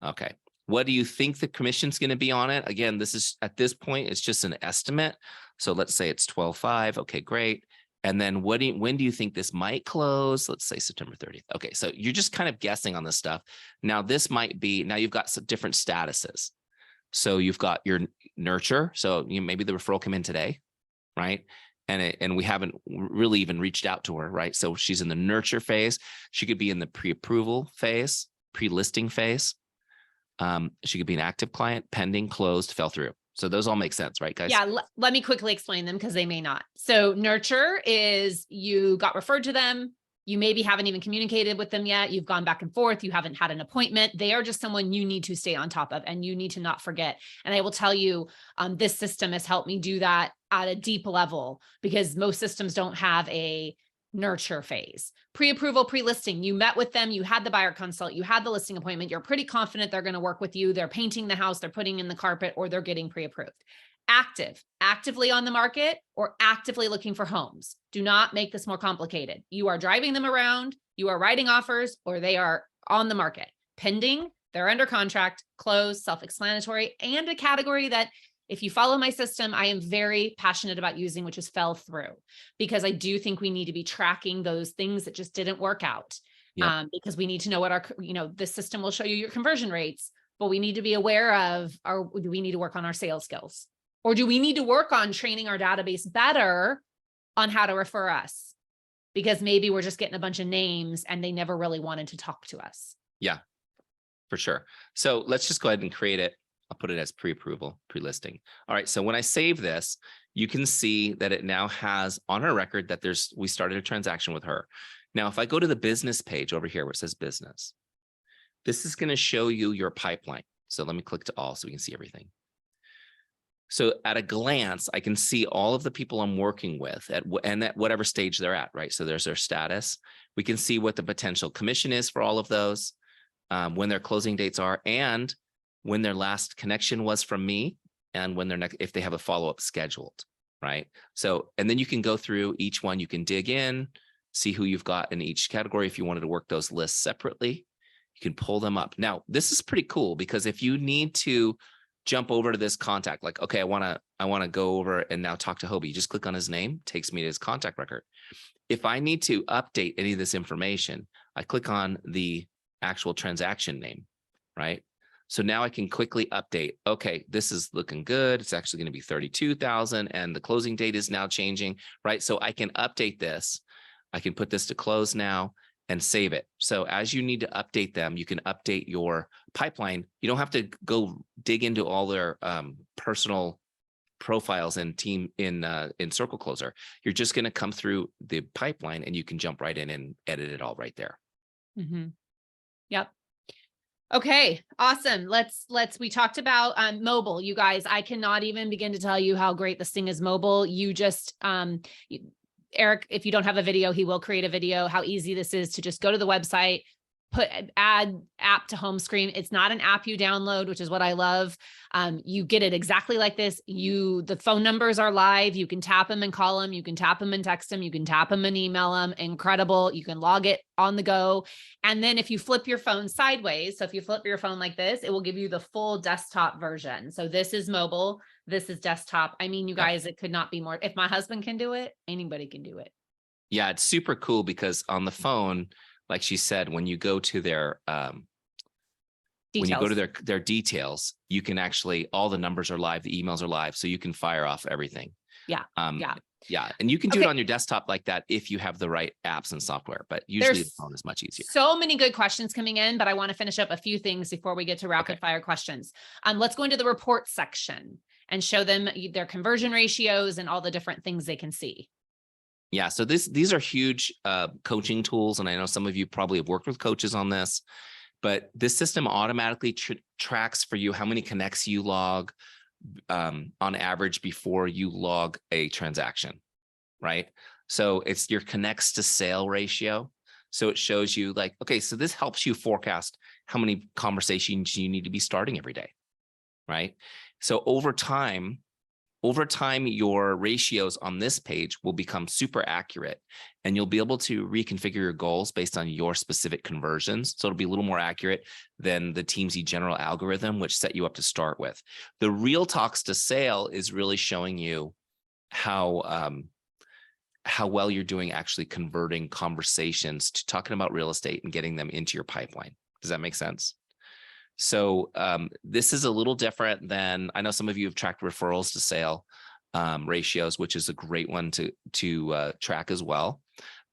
Okay. What do you think the commission's going to be on it? Again, this is at this point, it's just an estimate. So let's say it's 12.5. Okay, great. And then when do you think this might close? Let's say September 30th. Okay, so you're just kind of guessing on this stuff. Now this might be, now you've got some different statuses. So you've got your nurture. So maybe the referral came in today, right? And we haven't really even reached out to her, right? So she's in the nurture phase. She could be in the pre-approval phase, pre-listing phase. She could be an active client, pending, closed, fell through. So those all make sense, right, guys? Yeah, let me quickly explain them because they may not. So nurture is you got referred to them. You maybe haven't even communicated with them yet. You've gone back and forth. You haven't had an appointment. They are just someone you need to stay on top of and you need to not forget. And I will tell you, this system has helped me do that at a deep level because most systems don't have a nurture phase. Pre-approval, pre-listing, you met with them, you had the buyer consult, you had the listing appointment, you're pretty confident they're going to work with you. They're painting the house, they're putting in the carpet, or they're getting pre-approved. Active, actively on the market or actively looking for homes. Do not make this more complicated. You are driving them around, you are writing offers, or they are on the market. Pending, they're under contract, closed, self-explanatory, and a category that if you follow my system, I am very passionate about using, which is fell through, because I do think we need to be tracking those things that just didn't work out. Yep. Because we need to know what the system will show you your conversion rates, but we need to be aware of, do we need to work on our sales skills? Or do we need to work on training our database better on how to refer us? Because maybe we're just getting a bunch of names and they never really wanted to talk to us. Yeah, for sure. So let's just go ahead and create it. I'll put it as pre-approval, pre-listing. All right. So when I save this, you can see that it now has on our record that we started a transaction with her. Now, if I go to the business page over here where it says business, this is going to show you your pipeline. So let me click to all so we can see everything. So at a glance, I can see all of the people I'm working with and at whatever stage they're at, right? So there's their status. We can see what the potential commission is for all of those, when their closing dates are, and when their last connection was from me, and when if they have a follow-up scheduled, right? So, and then you can go through each one, you can dig in, see who you've got in each category. If you wanted to work those lists separately, you can pull them up. Now, this is pretty cool because if you need to jump over to this contact, like, okay, I want to go over and now talk to Hobie, you just click on his name, takes me to his contact record. If I need to update any of this information, I click on the actual transaction name, right? So now I can quickly update. Okay, this is looking good. It's actually going to be 32,000 and the closing date is now changing, right? So I can update this. I can put this to close now and save it. So as you need to update them, you can update your pipeline. You don't have to go dig into all their personal profiles and team in CircleCloser. You're just going to come through the pipeline and you can jump right in and edit it all right there. Mm-hmm. Yep. Okay, awesome. We talked about mobile. You guys, I cannot even begin to tell you how great this thing is mobile. You just, Eric, if you don't have a video, he will create a video, how easy this is to just go to the website, add app to home screen. It's not an app you download, which is what I love. You get it exactly like this. The phone numbers are live. You can tap them and call them. You can tap them and text them. You can tap them and email them. Incredible. You can log it on the go. And then if you flip your phone sideways, so if you flip your phone like this, it will give you the full desktop version. So this is mobile. This is desktop. I mean, you guys, it could not be more. If my husband can do it, anybody can do it. Yeah, it's super cool because on the phone, like she said, when you go to their details, you can actually, all the numbers are live, the emails are live, so you can fire off everything. Yeah. Yeah. And you can do it on your desktop like that if you have the right apps and software, but usually the phone is much easier. So many good questions coming in, but I want to finish up a few things before we get to rapid fire questions. Let's go into the report section and show them their conversion ratios and all the different things they can see. Yeah. So these are huge coaching tools. And I know some of you probably have worked with coaches on this, but this system automatically tracks for you how many connects you log on average before you log a transaction, right? So it's your connects to sale ratio. So it shows you like, okay, so this helps you forecast how many conversations you need to be starting every day, right? So over time, your ratios on this page will become super accurate, and you'll be able to reconfigure your goals based on your specific conversions. So it'll be a little more accurate than the Teamzy general algorithm, which set you up to start with. The real talks to sale is really showing you how well you're doing actually converting conversations to talking about real estate and getting them into your pipeline. Does that make sense? So this is a little different than, I know some of you have tracked referrals to sale ratios, which is a great one to track as well.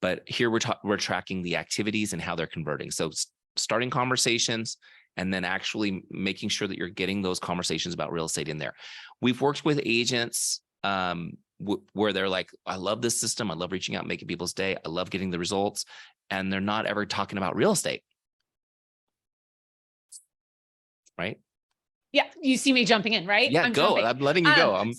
But here we're tracking the activities and how they're converting. So starting conversations and then actually making sure that you're getting those conversations about real estate in there. We've worked with agents where they're like, I love this system. I love reaching out and making people's day. I love getting the results. And they're not ever talking about real estate. Right? Yeah, you see me jumping in, right? Yeah, I'm letting you go.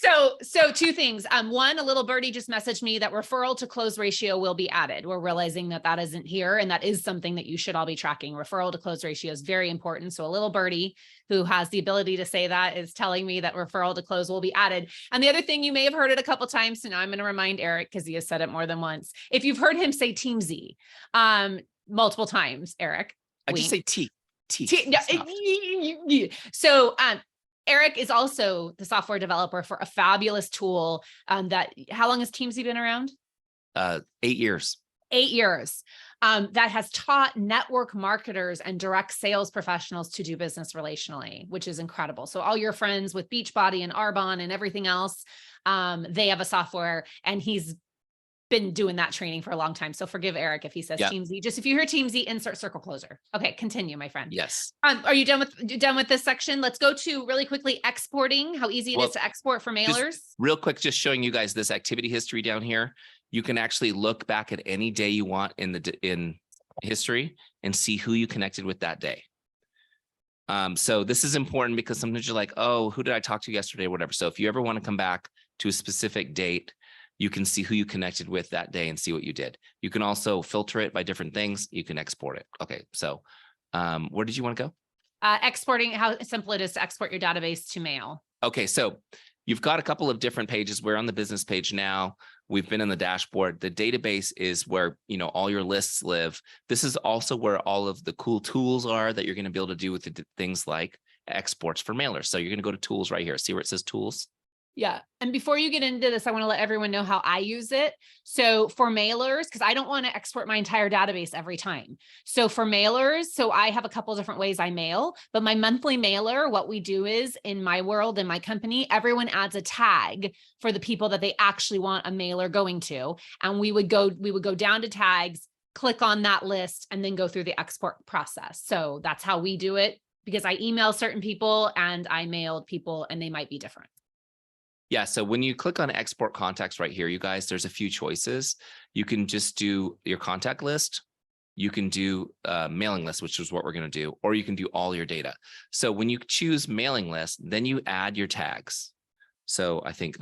So two things. One, a little birdie just messaged me that referral to close ratio will be added. We're realizing that isn't here, and that is something that you should all be tracking. Referral to close ratio is very important. So a little birdie who has the ability to say that is telling me that referral to close will be added. And the other thing, you may have heard it a couple of times, so now I'm going to remind Eric because he has said it more than once. If you've heard him say Teamzy multiple times, Eric, I just say T. So Eric is also the software developer for a fabulous tool how long has Teamzy been around? 8 years. 8 years. That has taught network marketers and direct sales professionals to do business relationally, which is incredible. So all your friends with Beachbody and Arbonne and everything else, they have a software, and he's been doing that training for a long time. So forgive Eric if he says Teamzy. Just if you hear Teamzy, insert CircleCloser. Okay, continue, my friend. Yes. Are you done with this section? Let's go to really quickly exporting, how easy it is to export for mailers. Real quick, just showing you guys this activity history down here. You can actually look back at any day you want in history and see who you connected with that day. So this is important because sometimes you're like, oh, who did I talk to yesterday or whatever. So if you ever want to come back to a specific date, you can see who you connected with that day and see what you did. You can also filter it by different things. You can export it. Okay, so where did you want to go? Exporting, how simple it is to export your database to mail. Okay, so you've got a couple of different pages. We're on the business page now. We've been in the dashboard. The database is where all your lists live. This is also where all of the cool tools are that you're going to be able to do with things like exports for mailers. So you're going to go to tools right here. See where it says tools? Yeah. And before you get into this, I want to let everyone know how I use it. So for mailers, because I don't want to export my entire database every time. So for mailers, so I have a couple of different ways I mail, but my monthly mailer, what we do is in my world, in my company, everyone adds a tag for the people that they actually want a mailer going to. And we would go down to tags, click on that list, and then go through the export process. So that's how we do it, because I email certain people and I mailed people, and they might be different. Yeah, so when you click on export contacts right here, you guys, there's a few choices. You can just do your contact list. You can do mailing list, which is what we're going to do, or you can do all your data. So when you choose mailing list, then you add your tags. So I think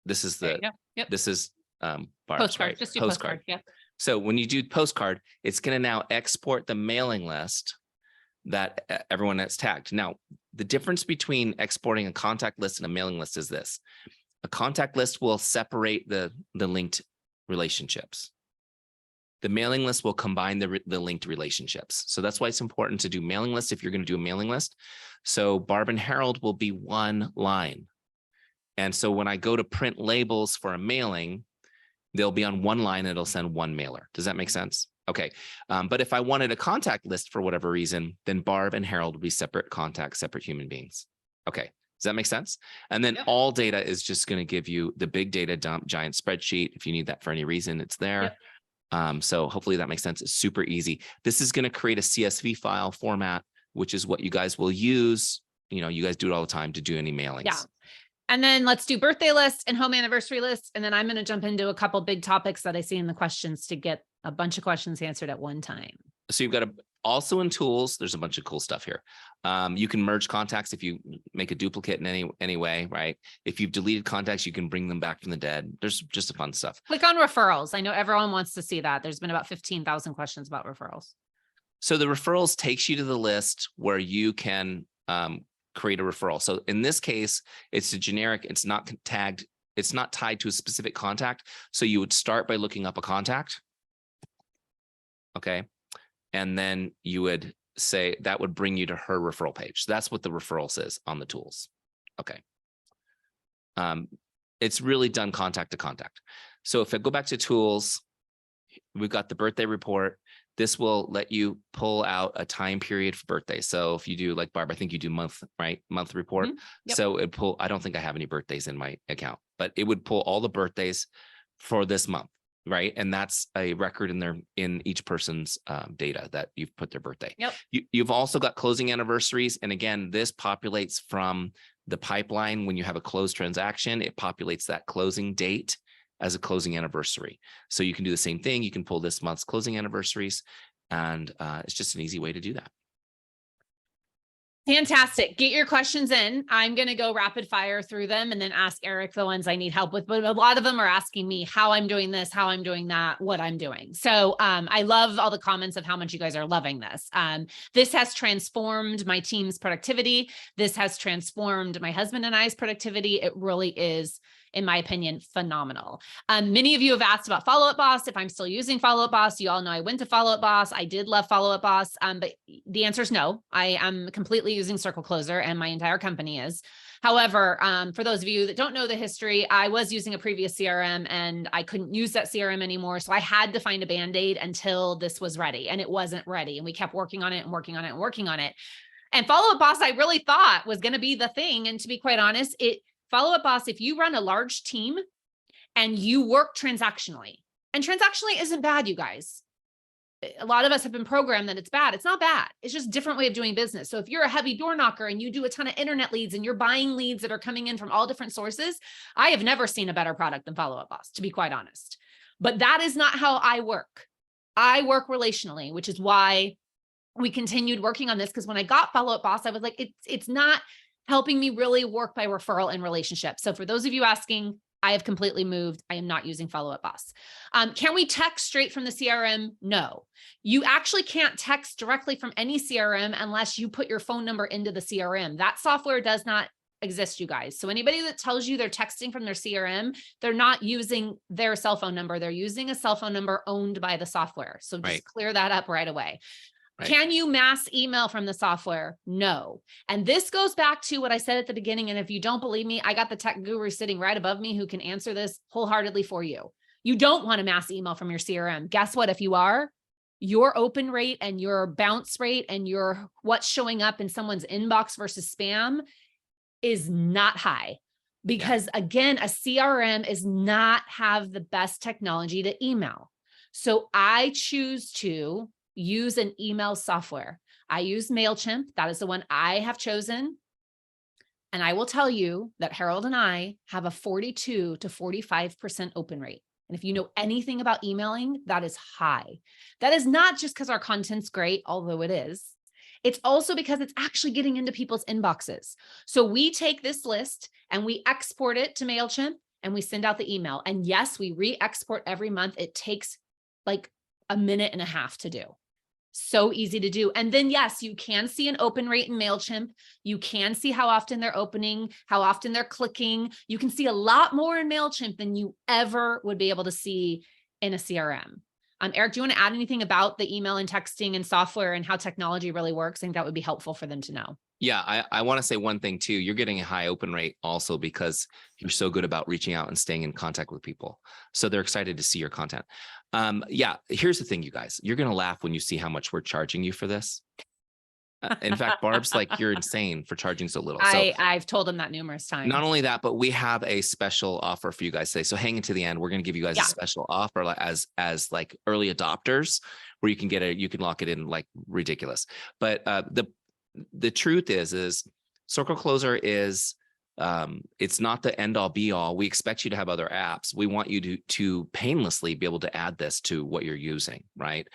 this is the, this is Barb's, postcard, right? just do postcard. Yeah. So when you do postcard, it's going to now export the mailing list that everyone that's tagged. Now, the difference between exporting a contact list and a mailing list is this. A contact list will separate the linked relationships. The mailing list will combine the linked relationships. So that's why it's important to do mailing lists if you're going to do a mailing list. So Barb and Harold will be one line. And so when I go to print labels for a mailing, they'll be on one line. It'll send one mailer. Does that make sense? Okay. But if I wanted a contact list for whatever reason, then Barb and Harold would be separate contacts, separate human beings. Okay. Does that make sense? And then all data is just going to give you the big data dump, giant spreadsheet. If you need that for any reason, it's there. So hopefully that makes sense. It's super easy. This is going to create a CSV file format, which is what you guys will use. You know, you guys do it all the time to do any mailings. Yeah. And then let's do birthday lists and home anniversary lists. And then I'm going to jump into a couple big topics that I see in the questions to get a bunch of questions answered at one time. So you've got also in tools, there's a bunch of cool stuff here. You can merge contacts if you make a duplicate in any way, right? If you've deleted contacts, you can bring them back from the dead. There's just a fun stuff. Click on referrals. I know everyone wants to see that. There's been about 15,000 questions about referrals. So the referrals takes you to the list where you can create a referral. So in this case, it's a generic, it's not tagged, it's not tied to a specific contact. So you would start by looking up a contact. Okay. And then you would say that would bring you to her referral page. That's what the referral says on the tools. Okay. It's really done contact to contact. So if I go back to tools, we've got the birthday report. This will let you pull out a time period for birthdays. So if you do like Barb, I think you do month, right? Month report. Yep. So it pull, I don't think I have any birthdays in my account, but it would pull all the birthdays for this month, right? And that's a record in each person's data that you've put their birthday. Yep. You've also got closing anniversaries. And again, this populates from the pipeline. When you have a closed transaction, it populates that closing date as a closing anniversary. So you can do the same thing. You can pull this month's closing anniversaries, and it's just an easy way to do that. Fantastic. Get your questions in. I'm going to go rapid fire through them and then ask Eric the ones I need help with. But a lot of them are asking me how I'm doing this, how I'm doing that, what I'm doing. So I love all the comments of how much you guys are loving this. This has transformed my team's productivity. This has transformed my husband and I's productivity. It really is, in my opinion, phenomenal. Many of you have asked about Follow Up Boss. If I'm still using Follow Up Boss, you all know I went to Follow Up Boss. I did love Follow Up Boss, but the answer is no. I am completely using CircleCloser, and my entire company is. However, for those of you that don't know the history, I was using a previous CRM and I couldn't use that CRM anymore. So I had to find a Band-Aid until this was ready, and it wasn't ready. And we kept working on it and working on it and working on it. And Follow Up Boss, I really thought was going to be the thing. And to be quite honest, Follow Up Boss, if you run a large team and you work transactionally, and transactionally isn't bad, you guys. A lot of us have been programmed that it's bad. It's not bad. It's just a different way of doing business. So if you're a heavy door knocker and you do a ton of internet leads and you're buying leads that are coming in from all different sources, I have never seen a better product than Follow Up Boss, to be quite honest. But that is not how I work. I work relationally, which is why we continued working on this. Because when I got Follow Up Boss, I was like, it's not helping me really work by referral and relationship. So for those of you asking, I have completely moved. I am not using Follow Up Boss. Can we text straight from the CRM? No. You actually can't text directly from any CRM unless you put your phone number into the CRM. That software does not exist, you guys. So anybody that tells you they're texting from their CRM, they're not using their cell phone number. They're using a cell phone number owned by the software. So just clear that up right away. Right. Can you mass email from the software? No. And this goes back to what I said at the beginning. And if you don't believe me, I got the tech guru sitting right above me who can answer this wholeheartedly for you. You don't want to mass email from your CRM. Guess what? If you are, your open rate and your bounce rate and your what's showing up in someone's inbox versus spam is not high. Because again, a CRM is not have the best technology to email. So I choose to use an email software. I use MailChimp. That is the one I have chosen. And I will tell you that Harold and I have a 42 to 45% open rate. And if you know anything about emailing, that is high. That is not just because our content's great, although it is. It's also because it's actually getting into people's inboxes. So we take this list and we export it to MailChimp and we send out the email. And yes, we re-export every month. It takes like a minute and a half to do. So easy to do. And then yes, you can see an open rate in MailChimp. You can see how often they're opening, how often they're clicking. You can see a lot more in MailChimp than you ever would be able to see in a CRM. Eric, do you want to add anything about the email and texting and software and how technology really works? I think that would be helpful for them to know. Yeah, I want to say one thing too. You're getting a high open rate also because you're so good about reaching out and staying in contact with people. So they're excited to see your content. Yeah, here's the thing, you guys. You're going to laugh when you see how much we're charging you for this. In fact, Barb's like, you're insane for charging so little. I've told him that numerous times. Not only that, but we have a special offer for you guys today. So hang into the end. We're going to give you guys a special offer as like early adopters, where you can lock it in like ridiculous. But the truth is CircleCloser is it's not the end all be all. We expect you to have other apps. We want you to painlessly be able to add this to what you're using, right?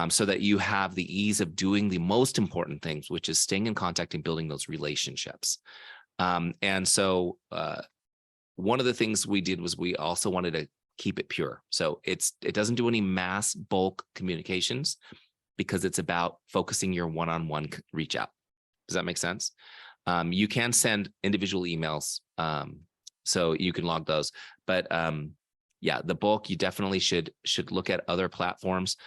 So that you have the ease of doing the most important things, which is staying in contact and building those relationships. And so one of the things we did was we also wanted to keep it pure. So it doesn't do any mass bulk communications because it's about focusing your one-on-one reach out. Does that make sense? You can send individual emails, so you can log those. But yeah, the bulk, you definitely should look at other platforms.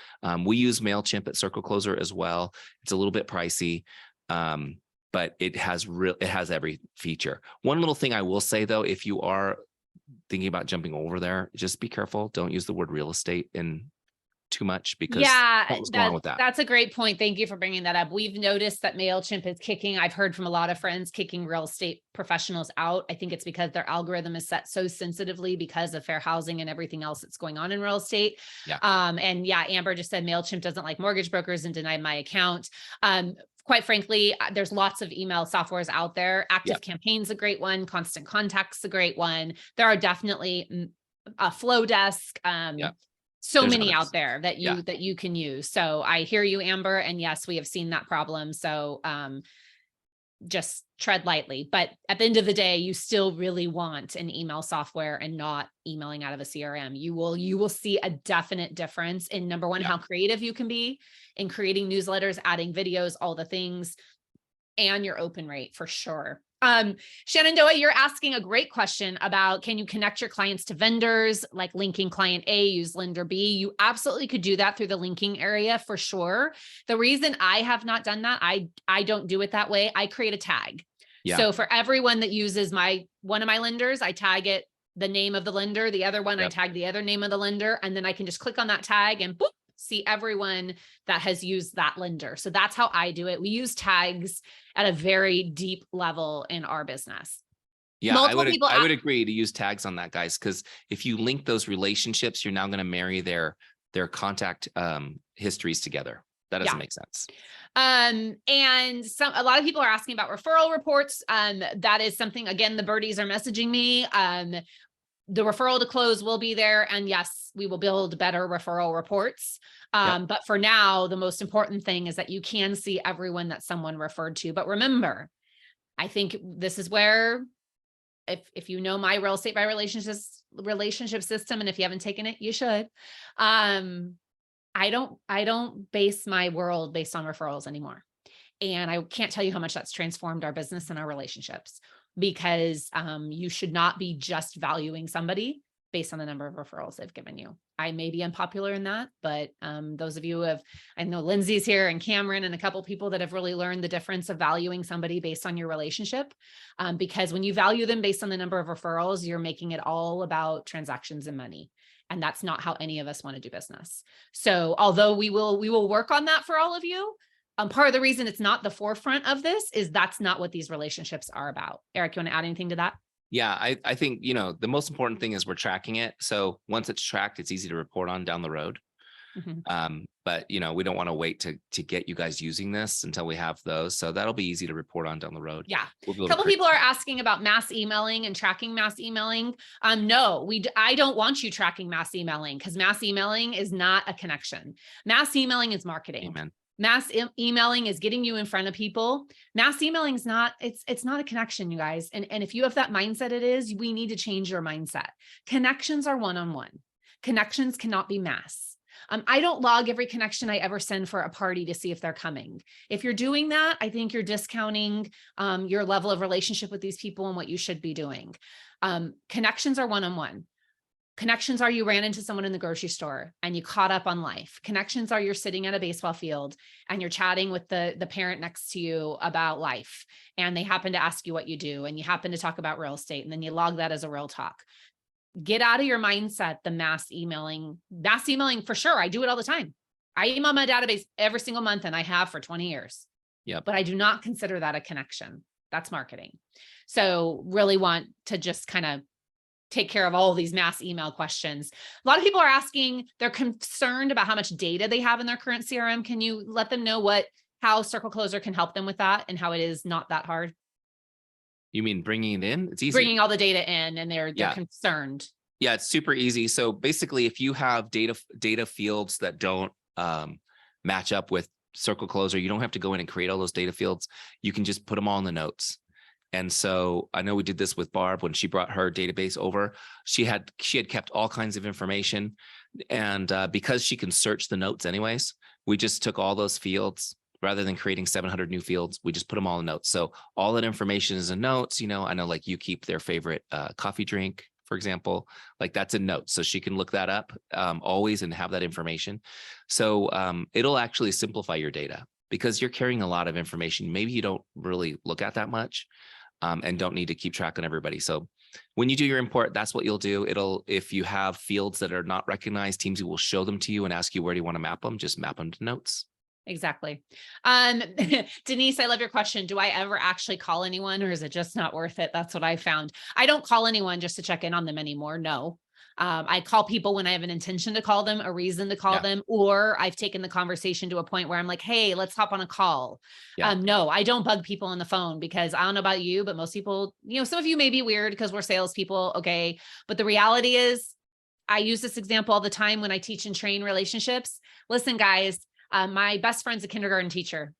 We use MailChimp at CircleCloser as well. It's a little bit pricey, but it has every feature. One little thing I will say though, if you are thinking about jumping over there, just be careful. Don't use the word real estate in too much, because what's going on with that? That's a great point. Thank you for bringing that up. We've noticed that MailChimp is I've heard from a lot of friends kicking real estate professionals out. I think it's because their algorithm is set so sensitively because of fair housing and everything else that's going on in real estate. Yeah. And yeah, Amber just said MailChimp doesn't like mortgage brokers and denied my account. Quite frankly, there's lots of email softwares out there. Active Campaign's a great one. Constant Contact's a great one. There are definitely a Flow Desk. So there's many out there that you can use. So I hear you, Amber. And yes, we have seen that problem. So just tread lightly. But at the end of the day, you still really want an email software and not emailing out of a CRM. You will see a definite difference in, number one, how creative you can be in creating newsletters, adding videos, all the things, and your open rate for sure. Shenandoah, you're asking a great question about, can you connect your clients to vendors, like linking client A, use lender B? You absolutely could do that through the linking area for sure. The reason I have not done that, I don't do it that way. I create a tag. Yeah. So for everyone that uses one of my lenders, I tag it the name of the lender, the other one, I tag the other name of the lender, and then I can just click on that tag and boop, see everyone that has used that lender. So that's how I do it. We use tags at a very deep level in our business. Yeah, I would agree to use tags on that, guys, because if you link those relationships, you're now going to marry their contact histories together. That doesn't make sense. And a lot of people are asking about referral reports. That is something, again, the birdies are messaging me. The referral to close will be there. And yes, we will build better referral reports. But for now, the most important thing is that you can see everyone that someone referred to. But remember, I think this is where, if you know my real estate by relationship system, and if you haven't taken it, you should. I don't base my world based on referrals anymore. And I can't tell you how much that's transformed our business and our relationships, because you should not be just valuing somebody based on the number of referrals they've given you. I may be unpopular in that, but those of you I know Lindsay's here and Cameron and a couple people that have really learned the difference of valuing somebody based on your relationship. Because when you value them based on the number of referrals, you're making it all about transactions and money. And that's not how any of us want to do business. So although we will work on that for all of you, part of the reason it's not the forefront of this is that's not what these relationships are about. Eric, you want to add anything to that? Yeah, I think, the most important thing is we're tracking it. So once it's tracked, it's easy to report on down the road. Mm-hmm. But we don't want to wait to get you guys using this until we have those. So that'll be easy to report on down the road. Yeah. A couple people are asking about mass emailing and tracking mass emailing. No, I don't want you tracking mass emailing, because mass emailing is not a connection. Mass emailing is marketing. Amen. Mass emailing is getting you in front of people. Mass emailing is not, it's not a connection, you guys. And if you have that mindset, we need to change your mindset. Connections are one-on-one. Connections cannot be mass. I don't log every connection I ever send for a party to see if they're coming. If you're doing that, I think you're discounting your level of relationship with these people and what you should be doing. Connections are one-on-one. Connections are you ran into someone in the grocery store and you caught up on life. Connections are you're sitting at a baseball field and you're chatting with the parent next to you about life. And they happen to ask you what you do. And you happen to talk about real estate. And then you log that as a real talk. Get out of your mindset, the mass emailing for sure. I do it all the time. I email my database every single month and I have for 20 years. Yeah. But I do not consider that a connection. That's marketing. So really want to just kind of take care of all of these mass email questions. A lot of people are asking, they're concerned about how much data they have in their current CRM. Can you let them know how CircleCloser can help them with that and how it is not that hard? You mean bringing it in? It's easy. Bringing all the data in and they're concerned. Yeah, it's super easy. So basically, if you have data fields that don't match up with CircleCloser, you don't have to go in and create all those data fields. You can just put them all in the notes. And so I know we did this with Barb when she brought her database over. She had kept all kinds of information, and because she can search the notes anyways, we just took all those fields rather than creating 700 new fields. We just put them all in notes. So all that information is in notes. I know like you keep their favorite coffee drink, for example, like that's in notes. So she can look that up always and have that information. So it'll actually simplify your data because you're carrying a lot of information. Maybe you don't really look at that much. And don't need to keep track on everybody. So when you do your import, that's what you'll do. If you have fields that are not recognized, Teams will show them to you and ask you where do you want to map them. Just map them to notes. Exactly. Denise, I love your question. Do I ever actually call anyone or is it just not worth it? That's what I found. I don't call anyone just to check in on them anymore. No. I call people when I have an intention to call them, a reason to call them, or I've taken the conversation to a point where I'm like, hey, let's hop on a call. No, I don't bug people on the phone because I don't know about you, but most people, some of you may be weird because we're salespeople. Okay. But the reality is I use this example all the time when I teach and train relationships. Listen, guys, my best friend's a kindergarten teacher.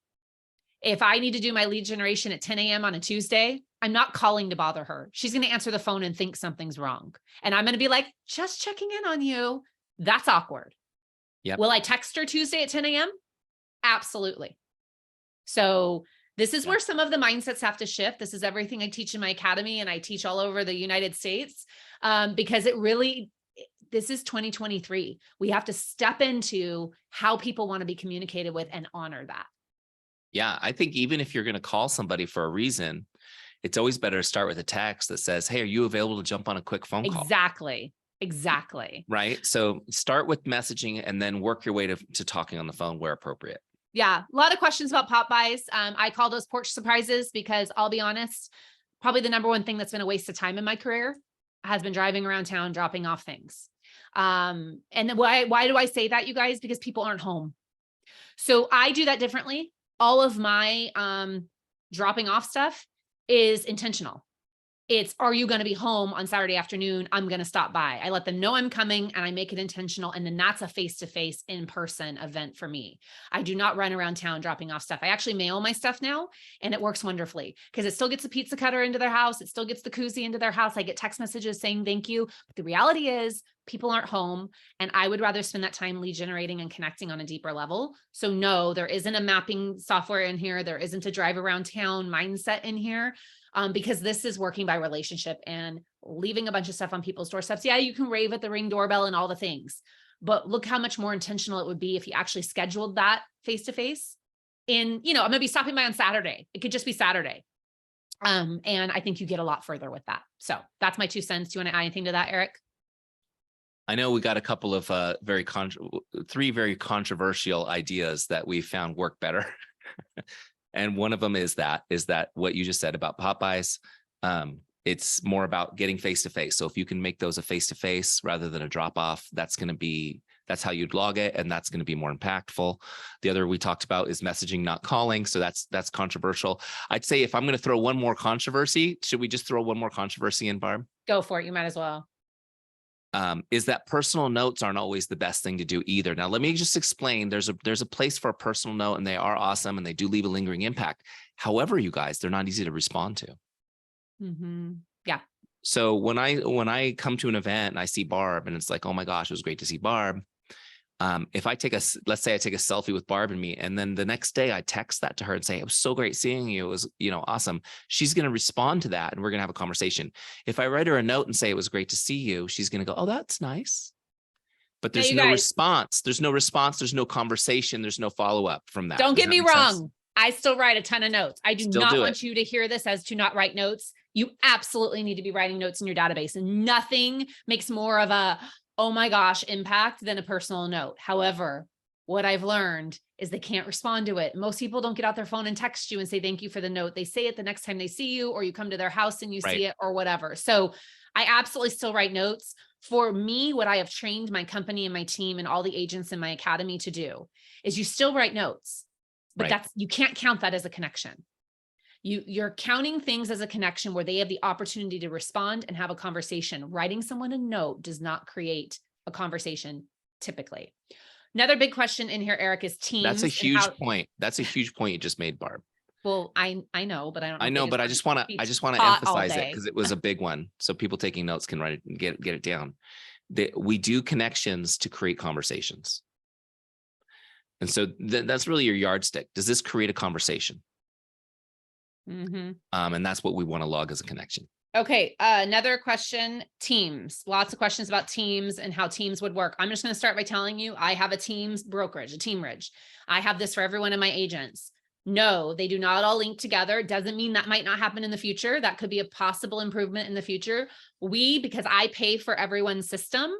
If I need to do my lead generation at 10 a.m. on a Tuesday, I'm not calling to bother her. She's going to answer the phone and think something's wrong. And I'm going to be like, just checking in on you. That's awkward. Yep. Will I text her Tuesday at 10 a.m.? Absolutely. So this is where some of the mindsets have to shift. This is everything I teach in my academy and I teach all over the United States because this is 2023. We have to step into how people want to be communicated with and honor that. Yeah, I think even if you're going to call somebody for a reason, it's always better to start with a text that says, hey, are you available to jump on a quick phone call? Exactly. Right. So start with messaging and then work your way to talking on the phone where appropriate. Yeah. A lot of questions about pop buys. I call those porch surprises because I'll be honest, probably the number one thing that's been a waste of time in my career has been driving around town, dropping off things. And why do I say that, you guys? Because people aren't home. So I do that differently. All of my dropping off stuff is intentional. It's, are you going to be home on Saturday afternoon? I'm going to stop by. I let them know I'm coming and I make it intentional. And then that's a face-to-face in-person event for me. I do not run around town dropping off stuff. I actually mail my stuff now and it works wonderfully because it still gets the pizza cutter into their house. It still gets the koozie into their house. I get text messages saying thank you. But the reality is people aren't home and I would rather spend that time lead generating and connecting on a deeper level. So no, there isn't a mapping software in here. There isn't a drive around town mindset in here. Because this is working by relationship and leaving a bunch of stuff on people's doorsteps. Yeah, you can rave at the Ring doorbell and all the things, but look how much more intentional it would be if you actually scheduled that face-to-face I'm going to be stopping by on Saturday. It could just be Saturday. And I think you get a lot further with that. So that's my 2 cents. Do you want to add anything to that, Eric? I know we got a couple of 3 very controversial ideas that we found work better. And one of them is that what you just said about pop buys. It's more about getting face-to-face. So if you can make those a face-to-face rather than a drop off, that's how you'd log it. And that's going to be more impactful. The other we talked about is messaging, not calling. So that's controversial. I'd say if I'm going to throw one more controversy, should we just throw one more controversy in, Barb? Go for it. You might as well. Is that personal notes aren't always the best thing to do either. Now, let me just explain. There's a place for a personal note and they are awesome and they do leave a lingering impact. However, you guys, they're not easy to respond to. Mm-hmm. Yeah. So when I come to an event and I see Barb and it's like, oh my gosh, it was great to see Barb. If I take let's say I take a selfie with Barb and me, and then the next day I text that to her and say, it was so great seeing you. It was, awesome. She's going to respond to that and we're going to have a conversation. If I write her a note and say, it was great to see you, she's going to go, oh, that's nice. But there's no response. There's no response. There's no conversation. There's no follow-up from that. Don't get me wrong. I still write a ton of notes. I do not want you to hear this as to not write notes. You absolutely need to be writing notes in your database, and nothing makes more of a, oh my gosh, impact than a personal note. However, what I've learned is they can't respond to it. Most people don't get out their phone and text you and say, thank you for the note. They say it the next time they see you, or you come to their house and you see it, or whatever. So I absolutely still write notes. For me, what I have trained my company and my team and all the agents in my academy to do is you still write notes, but you can't count that as a connection. You're counting things as a connection where they have the opportunity to respond and have a conversation. Writing someone a note does not create a conversation typically. Another big question in here, Eric, is teams. That's a huge point. That's a huge point you just made, Barb. Well, I know, but I don't know. I know, but I just want to emphasize it because it was a big one. So people taking notes can write it and get it down. We do connections to create conversations. And so that's really your yardstick. Does this create a conversation? And that's what we want to log as a connection. Okay. Another question, teams. Lots of questions about teams and how teams would work. I'm just going to start by telling you, I have a teams brokerage, a teamridge. I have this for every one of my agents. No, they do not all link together. It doesn't mean that might not happen in the future. That could be a possible improvement in the future. Because I pay for everyone's system,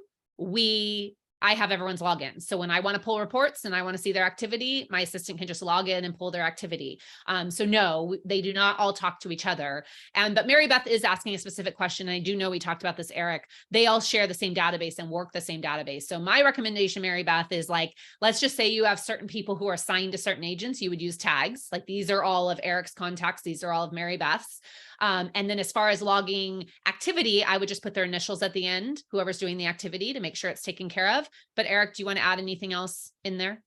I have everyone's login. So when I want to pull reports and I want to see their activity, my assistant can just log in and pull their activity. So no, they do not all talk to each other. But Mary Beth is asking a specific question. And I do know we talked about this, Eric. They all share the same database and work the same database. So my recommendation, Mary Beth, is like, let's just say you have certain people who are assigned to certain agents. You would use tags. Like these are all of Eric's contacts. These are all of Mary Beth's. And then as far as logging activity, I would just put their initials at the end, whoever's doing the activity, to make sure it's taken care of. But Eric, do you want to add anything else in there?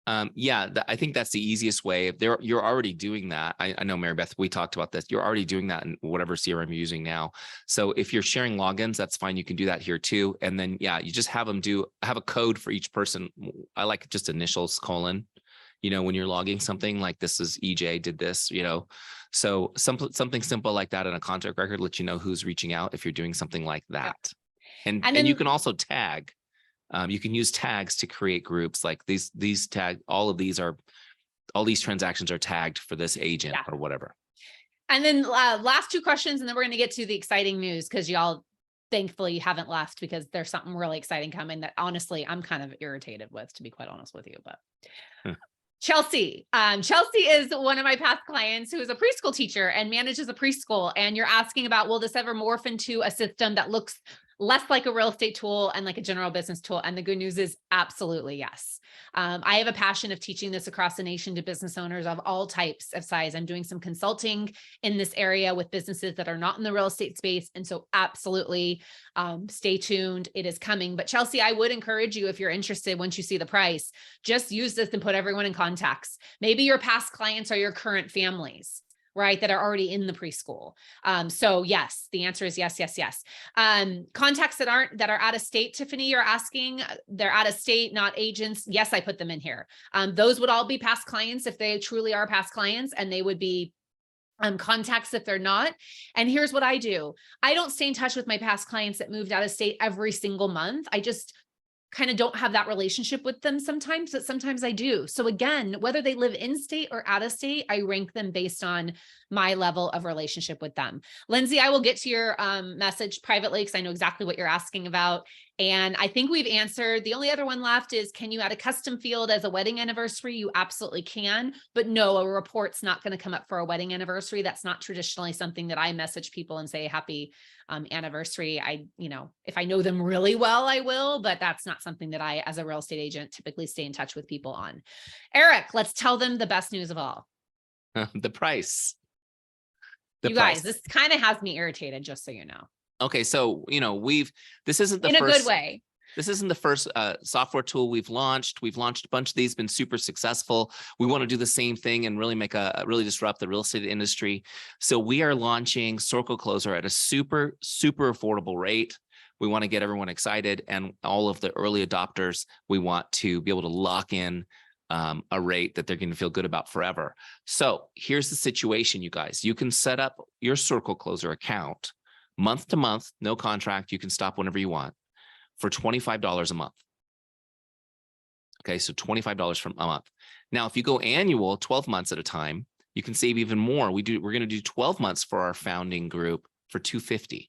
I think that's the easiest way. You're already doing that. I know, Mary Beth, we talked about this. You're already doing that in whatever CRM you're using now. So if you're sharing logins, that's fine. You can do that here too. And then, you just have them have a code for each person. I like just initials, colon, when you're logging something like this is EJ did this, so something simple like that in a contact record, let you know who's reaching out if you're doing something like that. And then you can also tag. You can use tags to create groups like these tag. All these transactions are tagged for this agent or whatever. And then last two questions, and then we're going to get to the exciting news because y'all thankfully you haven't left because there's something really exciting coming that honestly I'm kind of irritated with, to be quite honest with you. But Chelsea. Chelsea is one of my past clients who is a preschool teacher and manages a preschool. And you're asking about, will this ever morph into a system that looks less like a real estate tool and like a general business tool? And the good news is absolutely yes. I have a passion of teaching this across the nation to business owners of all types of size. I'm doing some consulting in this area with businesses that are not in the real estate space. And so absolutely stay tuned. It is coming. But Chelsea, I would encourage you, if you're interested, once you see the price, just use this and put everyone in contacts. Maybe your past clients are your current families, right, that are already in the preschool. So yes, the answer is yes, yes, yes. Contacts that are out of state, Tiffany, you're asking, they're out of state, not agents. Yes, I put them in here. Those would all be past clients if they truly are past clients, and they would be contacts if they're not. And here's what I do. I don't stay in touch with my past clients that moved out of state every single month. I just kind of don't have that relationship with them sometimes, but sometimes I do. So again, whether they live in state or out of state, I rank them based on my level of relationship with them. Lindsay, I will get to your message privately because I know exactly what you're asking about. And I think we've answered. The only other one left is, can you add a custom field as a wedding anniversary? You absolutely can, but no, a report's not going to come up for a wedding anniversary. That's not traditionally something that I message people and say happy anniversary. If I know them really well, I will, but that's not something that I, as a real estate agent, typically stay in touch with people on. Eric, let's tell them the best news of all. The price. You guys, this kind of has me irritated, just so you know. Okay. So, this isn't the first, in a good way. This isn't the first software tool we've launched. We've launched a bunch of these, been super successful. We want to do the same thing and really really disrupt the real estate industry. So we are launching CircleCloser at a super, super affordable rate. We want to get everyone excited, and all of the early adopters, we want to be able to lock in a rate that they're going to feel good about forever. So here's the situation, you guys. You can set up your CircleCloser account month to month, no contract. You can stop whenever you want, for $25 a month. Okay, so $25 from a month. Now, if you go annual, 12 months at a time, you can save even more. We're going to do 12 months for our founding group for $250.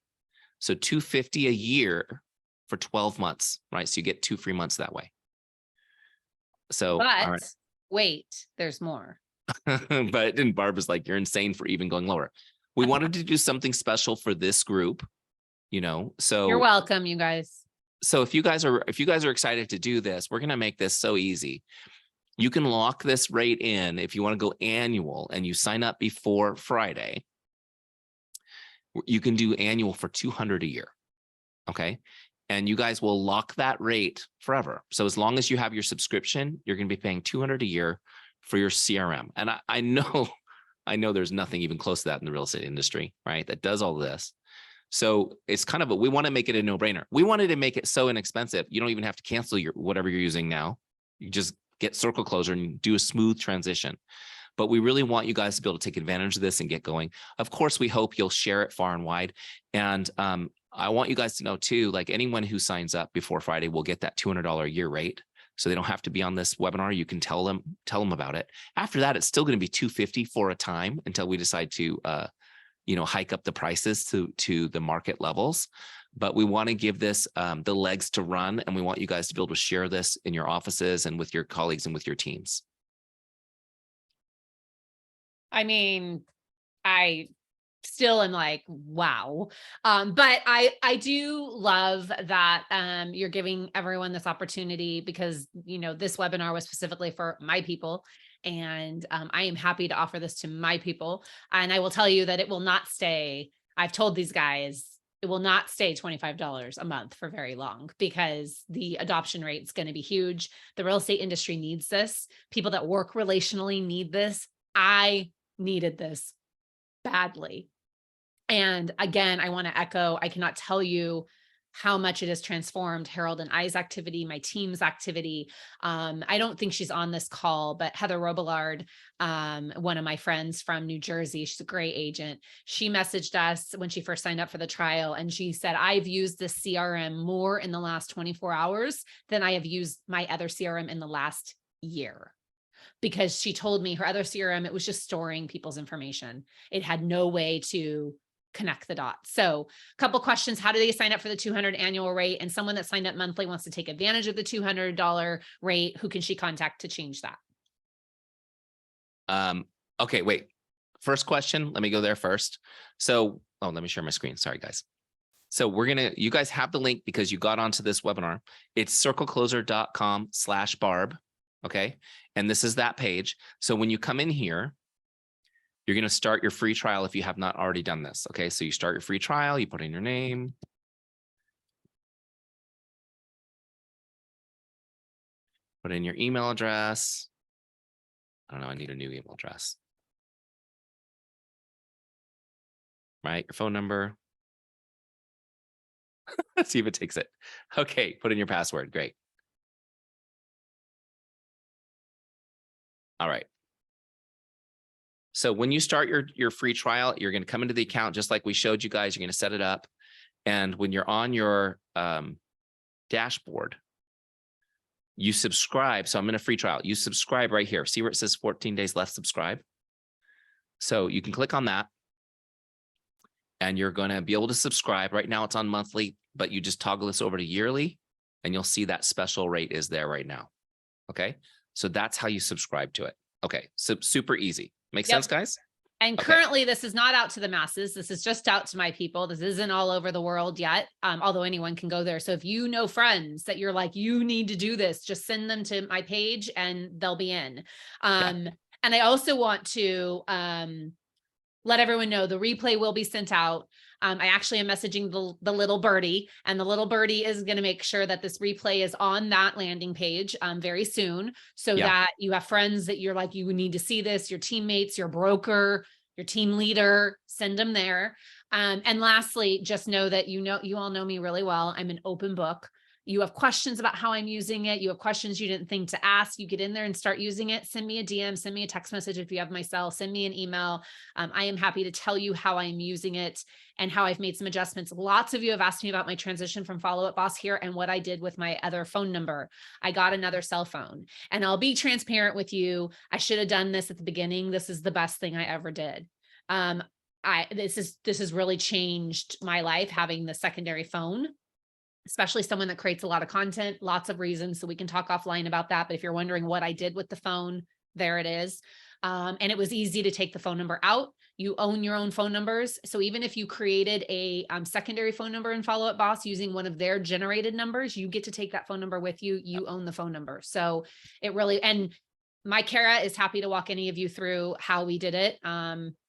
So $250 a year for 12 months, right? So you get 2 free months that way. So, But all right. wait, there's more. But then Barb was like, you're insane for even going lower. We wanted to do something special for this group, so You're welcome, you guys. So if you guys are excited to do this, we're going to make this so easy. You can lock this rate in if you want to go annual and you sign up before Friday. You can do annual for $200 a year. Okay. And you guys will lock that rate forever. So as long as you have your subscription, you're going to be paying $200 a year for your CRM. And I know there's nothing even close to that in the real estate industry, right? That does all this. So it's kind of we want to make it a no-brainer. We wanted to make it so inexpensive. You don't even have to cancel whatever you're using now. You just get CircleCloser and do a smooth transition. But we really want you guys to be able to take advantage of this and get going. Of course, we hope you'll share it far and wide. And I want you guys to know too, like anyone who signs up before Friday will get that $200 a year rate. So they don't have to be on this webinar. You can tell them about it. After that, it's still going to be $250 for a time until we decide to hike up the prices to the market levels. But we want to give this the legs to run, and we want you guys to be able to share this in your offices and with your colleagues and with your teams. I mean, I still am like, wow. But I do love that you're giving everyone this opportunity, because, this webinar was specifically for my people. And I am happy to offer this to my people. And I will tell you that it will not stay. I've told these guys it will not stay $25 a month for very long, because the adoption rate is going to be huge. The real estate industry needs this. People that work relationally need this. I needed this badly. And again, I want to echo, I cannot tell you how much it has transformed Harold and I's activity, my team's activity. I don't think she's on this call, but Heather Robillard, one of my friends from New Jersey, she's a great agent. She messaged us when she first signed up for the trial, and she said, I've used this CRM more in the last 24 hours than I have used my other CRM in the last year. Because she told me her other CRM, it was just storing people's information. It had no way to connect the dots. So a couple questions. How do they sign up for the $200 annual rate? And someone that signed up monthly wants to take advantage of the $200 rate. Who can she contact to change that? Okay, wait. First question. Let me go there first. So, let me share my screen. Sorry, guys. So you guys have the link because you got onto this webinar. It's circlecloser.com/Barb. Okay. And this is that page. So when you come in here, you're going to start your free trial if you have not already done this. Okay. So you start your free trial, you put in your name. Put in your email address. I don't know. I need a new email address. Right. Your phone number. Let's see if it takes it. Okay. Put in your password. Great. All right. So when you start your free trial, you're going to come into the account just like we showed you guys. You're going to set it up. And when you're on your dashboard, you subscribe. So I'm in a free trial. You subscribe right here. See where it says 14 days left, subscribe. So you can click on that. And you're going to be able to subscribe. Right now it's on monthly, but you just toggle this over to yearly, and you'll see that special rate is there right now. Okay. So that's how you subscribe to it. Okay. So super easy. Make sense, guys? And currently this is not out to the masses. This is just out to my people. This isn't all over the world yet. Although anyone can go there. So if you know friends that you're like, you need to do this, just send them to my page and they'll be in. And I also want to, let everyone know the replay will be sent out. I actually am messaging the little birdie, and the little birdie is going to make sure that this replay is on that landing page very soon, so that you have friends that you're like, you need to see this, your teammates, your broker, your team leader, send them there. And lastly, just know that you all know me really well. I'm an open book. You have questions about how I'm using it. You have questions you didn't think to ask. You get in there and start using it. Send me a DM, send me a text message if you have my cell, send me an email. I am happy to tell you how I'm using it and how I've made some adjustments. Lots of you have asked me about my transition from Follow Up Boss here and what I did with my other phone number. I got another cell phone, and I'll be transparent with you. I should have done this at the beginning. This is the best thing I ever did. This has really changed my life, having the secondary phone, especially someone that creates a lot of content, lots of reasons. So we can talk offline about that. But if you're wondering what I did with the phone, there it is. And it was easy to take the phone number out. You own your own phone numbers. So even if you created a secondary phone number in Follow Up Boss using one of their generated numbers, you get to take that phone number with you. You own the phone number. So it really, and my Kara is happy to walk any of you through how we did it.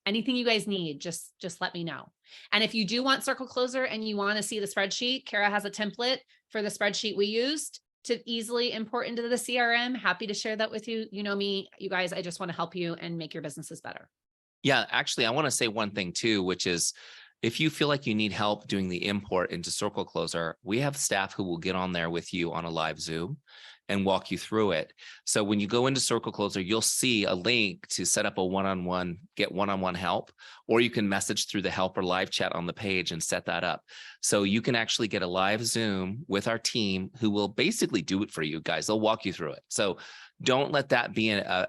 Anything you guys need, just let me know. And if you do want CircleCloser and you want to see the spreadsheet, Kara has a template for the spreadsheet we used to easily import into the CRM. Happy to share that with you. You know me, you guys, I just want to help you and make your businesses better. Yeah, actually, I want to say one thing too, which is if you feel like you need help doing the import into CircleCloser, we have staff who will get on there with you on a live Zoom and walk you through it. So when you go into CircleCloser, you'll see a link to set up a one-on-one, get one-on-one help, or you can message through the help or live chat on the page and set that up. So you can actually get a live Zoom with our team who will basically do it for you guys. They'll walk you through it. So don't let that be an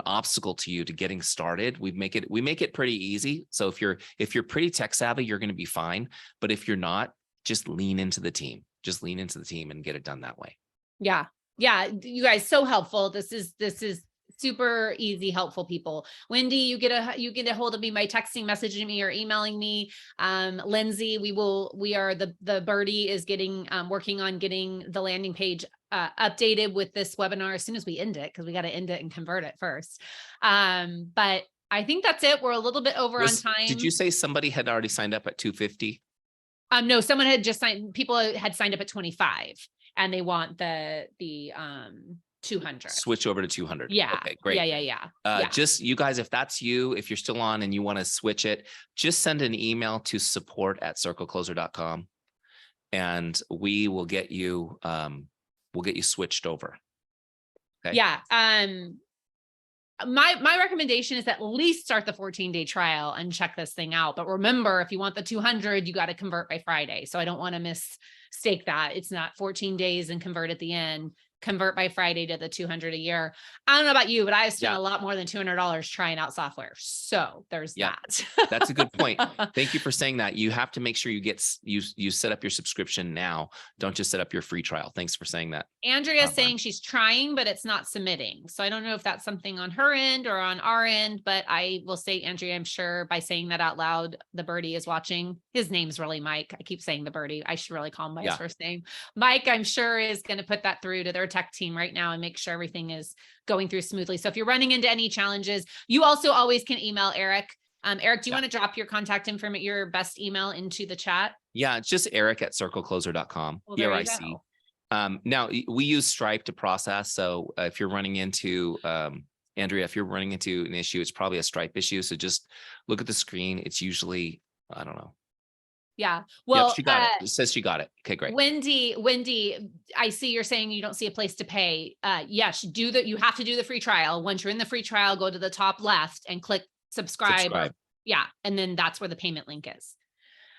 obstacle to you to getting started. We make it pretty easy. So if you're pretty tech savvy, you're going to be fine. But if you're not, just lean into the team. Just lean into the team and get it done that way. Yeah. Yeah. You guys, so helpful. This is super easy, helpful people. Wendy, you get a hold of me by texting, messaging me, or emailing me. Lindsay, the birdie is getting, working on getting the landing page updated with this webinar as soon as we end it, because we got to end it and convert it first. But I think that's it. We're a little bit over on time. Did you say somebody had already signed up at 250? No, someone had just signed, people had signed up at 25 and they want the 200. Switch over to 200. Yeah. Okay, great. Yeah. Just you guys, if that's you, if you're still on and you want to switch it, just send an email to support@circlecloser.com and we will get you, switched over. Okay. Yeah. My recommendation is at least start the 14-day trial and check this thing out. But remember, if you want the 200, you got to convert by Friday. So I don't want to mistake that. It's not 14 days and convert at the end. Convert by Friday to the 200 a year. I don't know about you, but I have spent a lot more than $200 trying out software. So there's that. That's a good point. Thank you for saying that. You have to make sure you set up your subscription now. Don't just set up your free trial. Thanks for saying that. Andrea is saying she's trying, but it's not submitting. So I don't know if that's something on her end or on our end, but I will say, Andrea, I'm sure by saying that out loud, the birdie is watching. His name's really Mike. I keep saying the birdie. I should really call him by his first name. Mike, I'm sure, is going to put that through to their tech team right now and make sure everything is going through smoothly. So if you're running into any challenges, you also always can email Eric. Eric, do you want to drop your contact information, your best email into the chat? Yeah, it's just eric@circlecloser.com. Well, there you go. Now we use Stripe to process. So if you're running into, Andrea, if you're running into an issue, it's probably a Stripe issue. So just look at the screen. It's usually, I don't know. Yeah. Well, yep, she got it. It says she got it. Okay, great. Wendy, I see you're saying you don't see a place to pay. Yes, you have to do the free trial. Once you're in the free trial, go to the top left and click subscribe. Yeah. And then that's where the payment link is.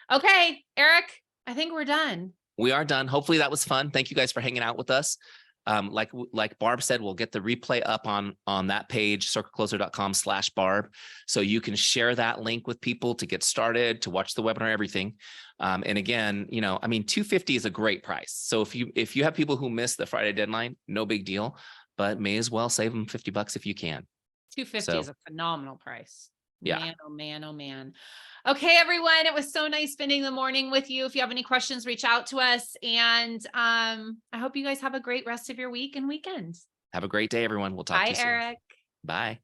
Okay, Eric, I think we're done. We are done. Hopefully that was fun. Thank you guys for hanging out with us. Like Barb said, we'll get the replay up on that page, circlecloser.com/Barb. So you can share that link with people to get started, to watch the webinar, everything. And again, 250 is a great price. So if you have people who miss the Friday deadline, no big deal, but may as well save them $50 if you can. 250 is a phenomenal price. Yeah. Man, oh man, oh man. Okay, everyone. It was so nice spending the morning with you. If you have any questions, reach out to us. And I hope you guys have a great rest of your week and weekend. Have a great day, everyone. We'll talk to you soon. Bye, Eric. Bye.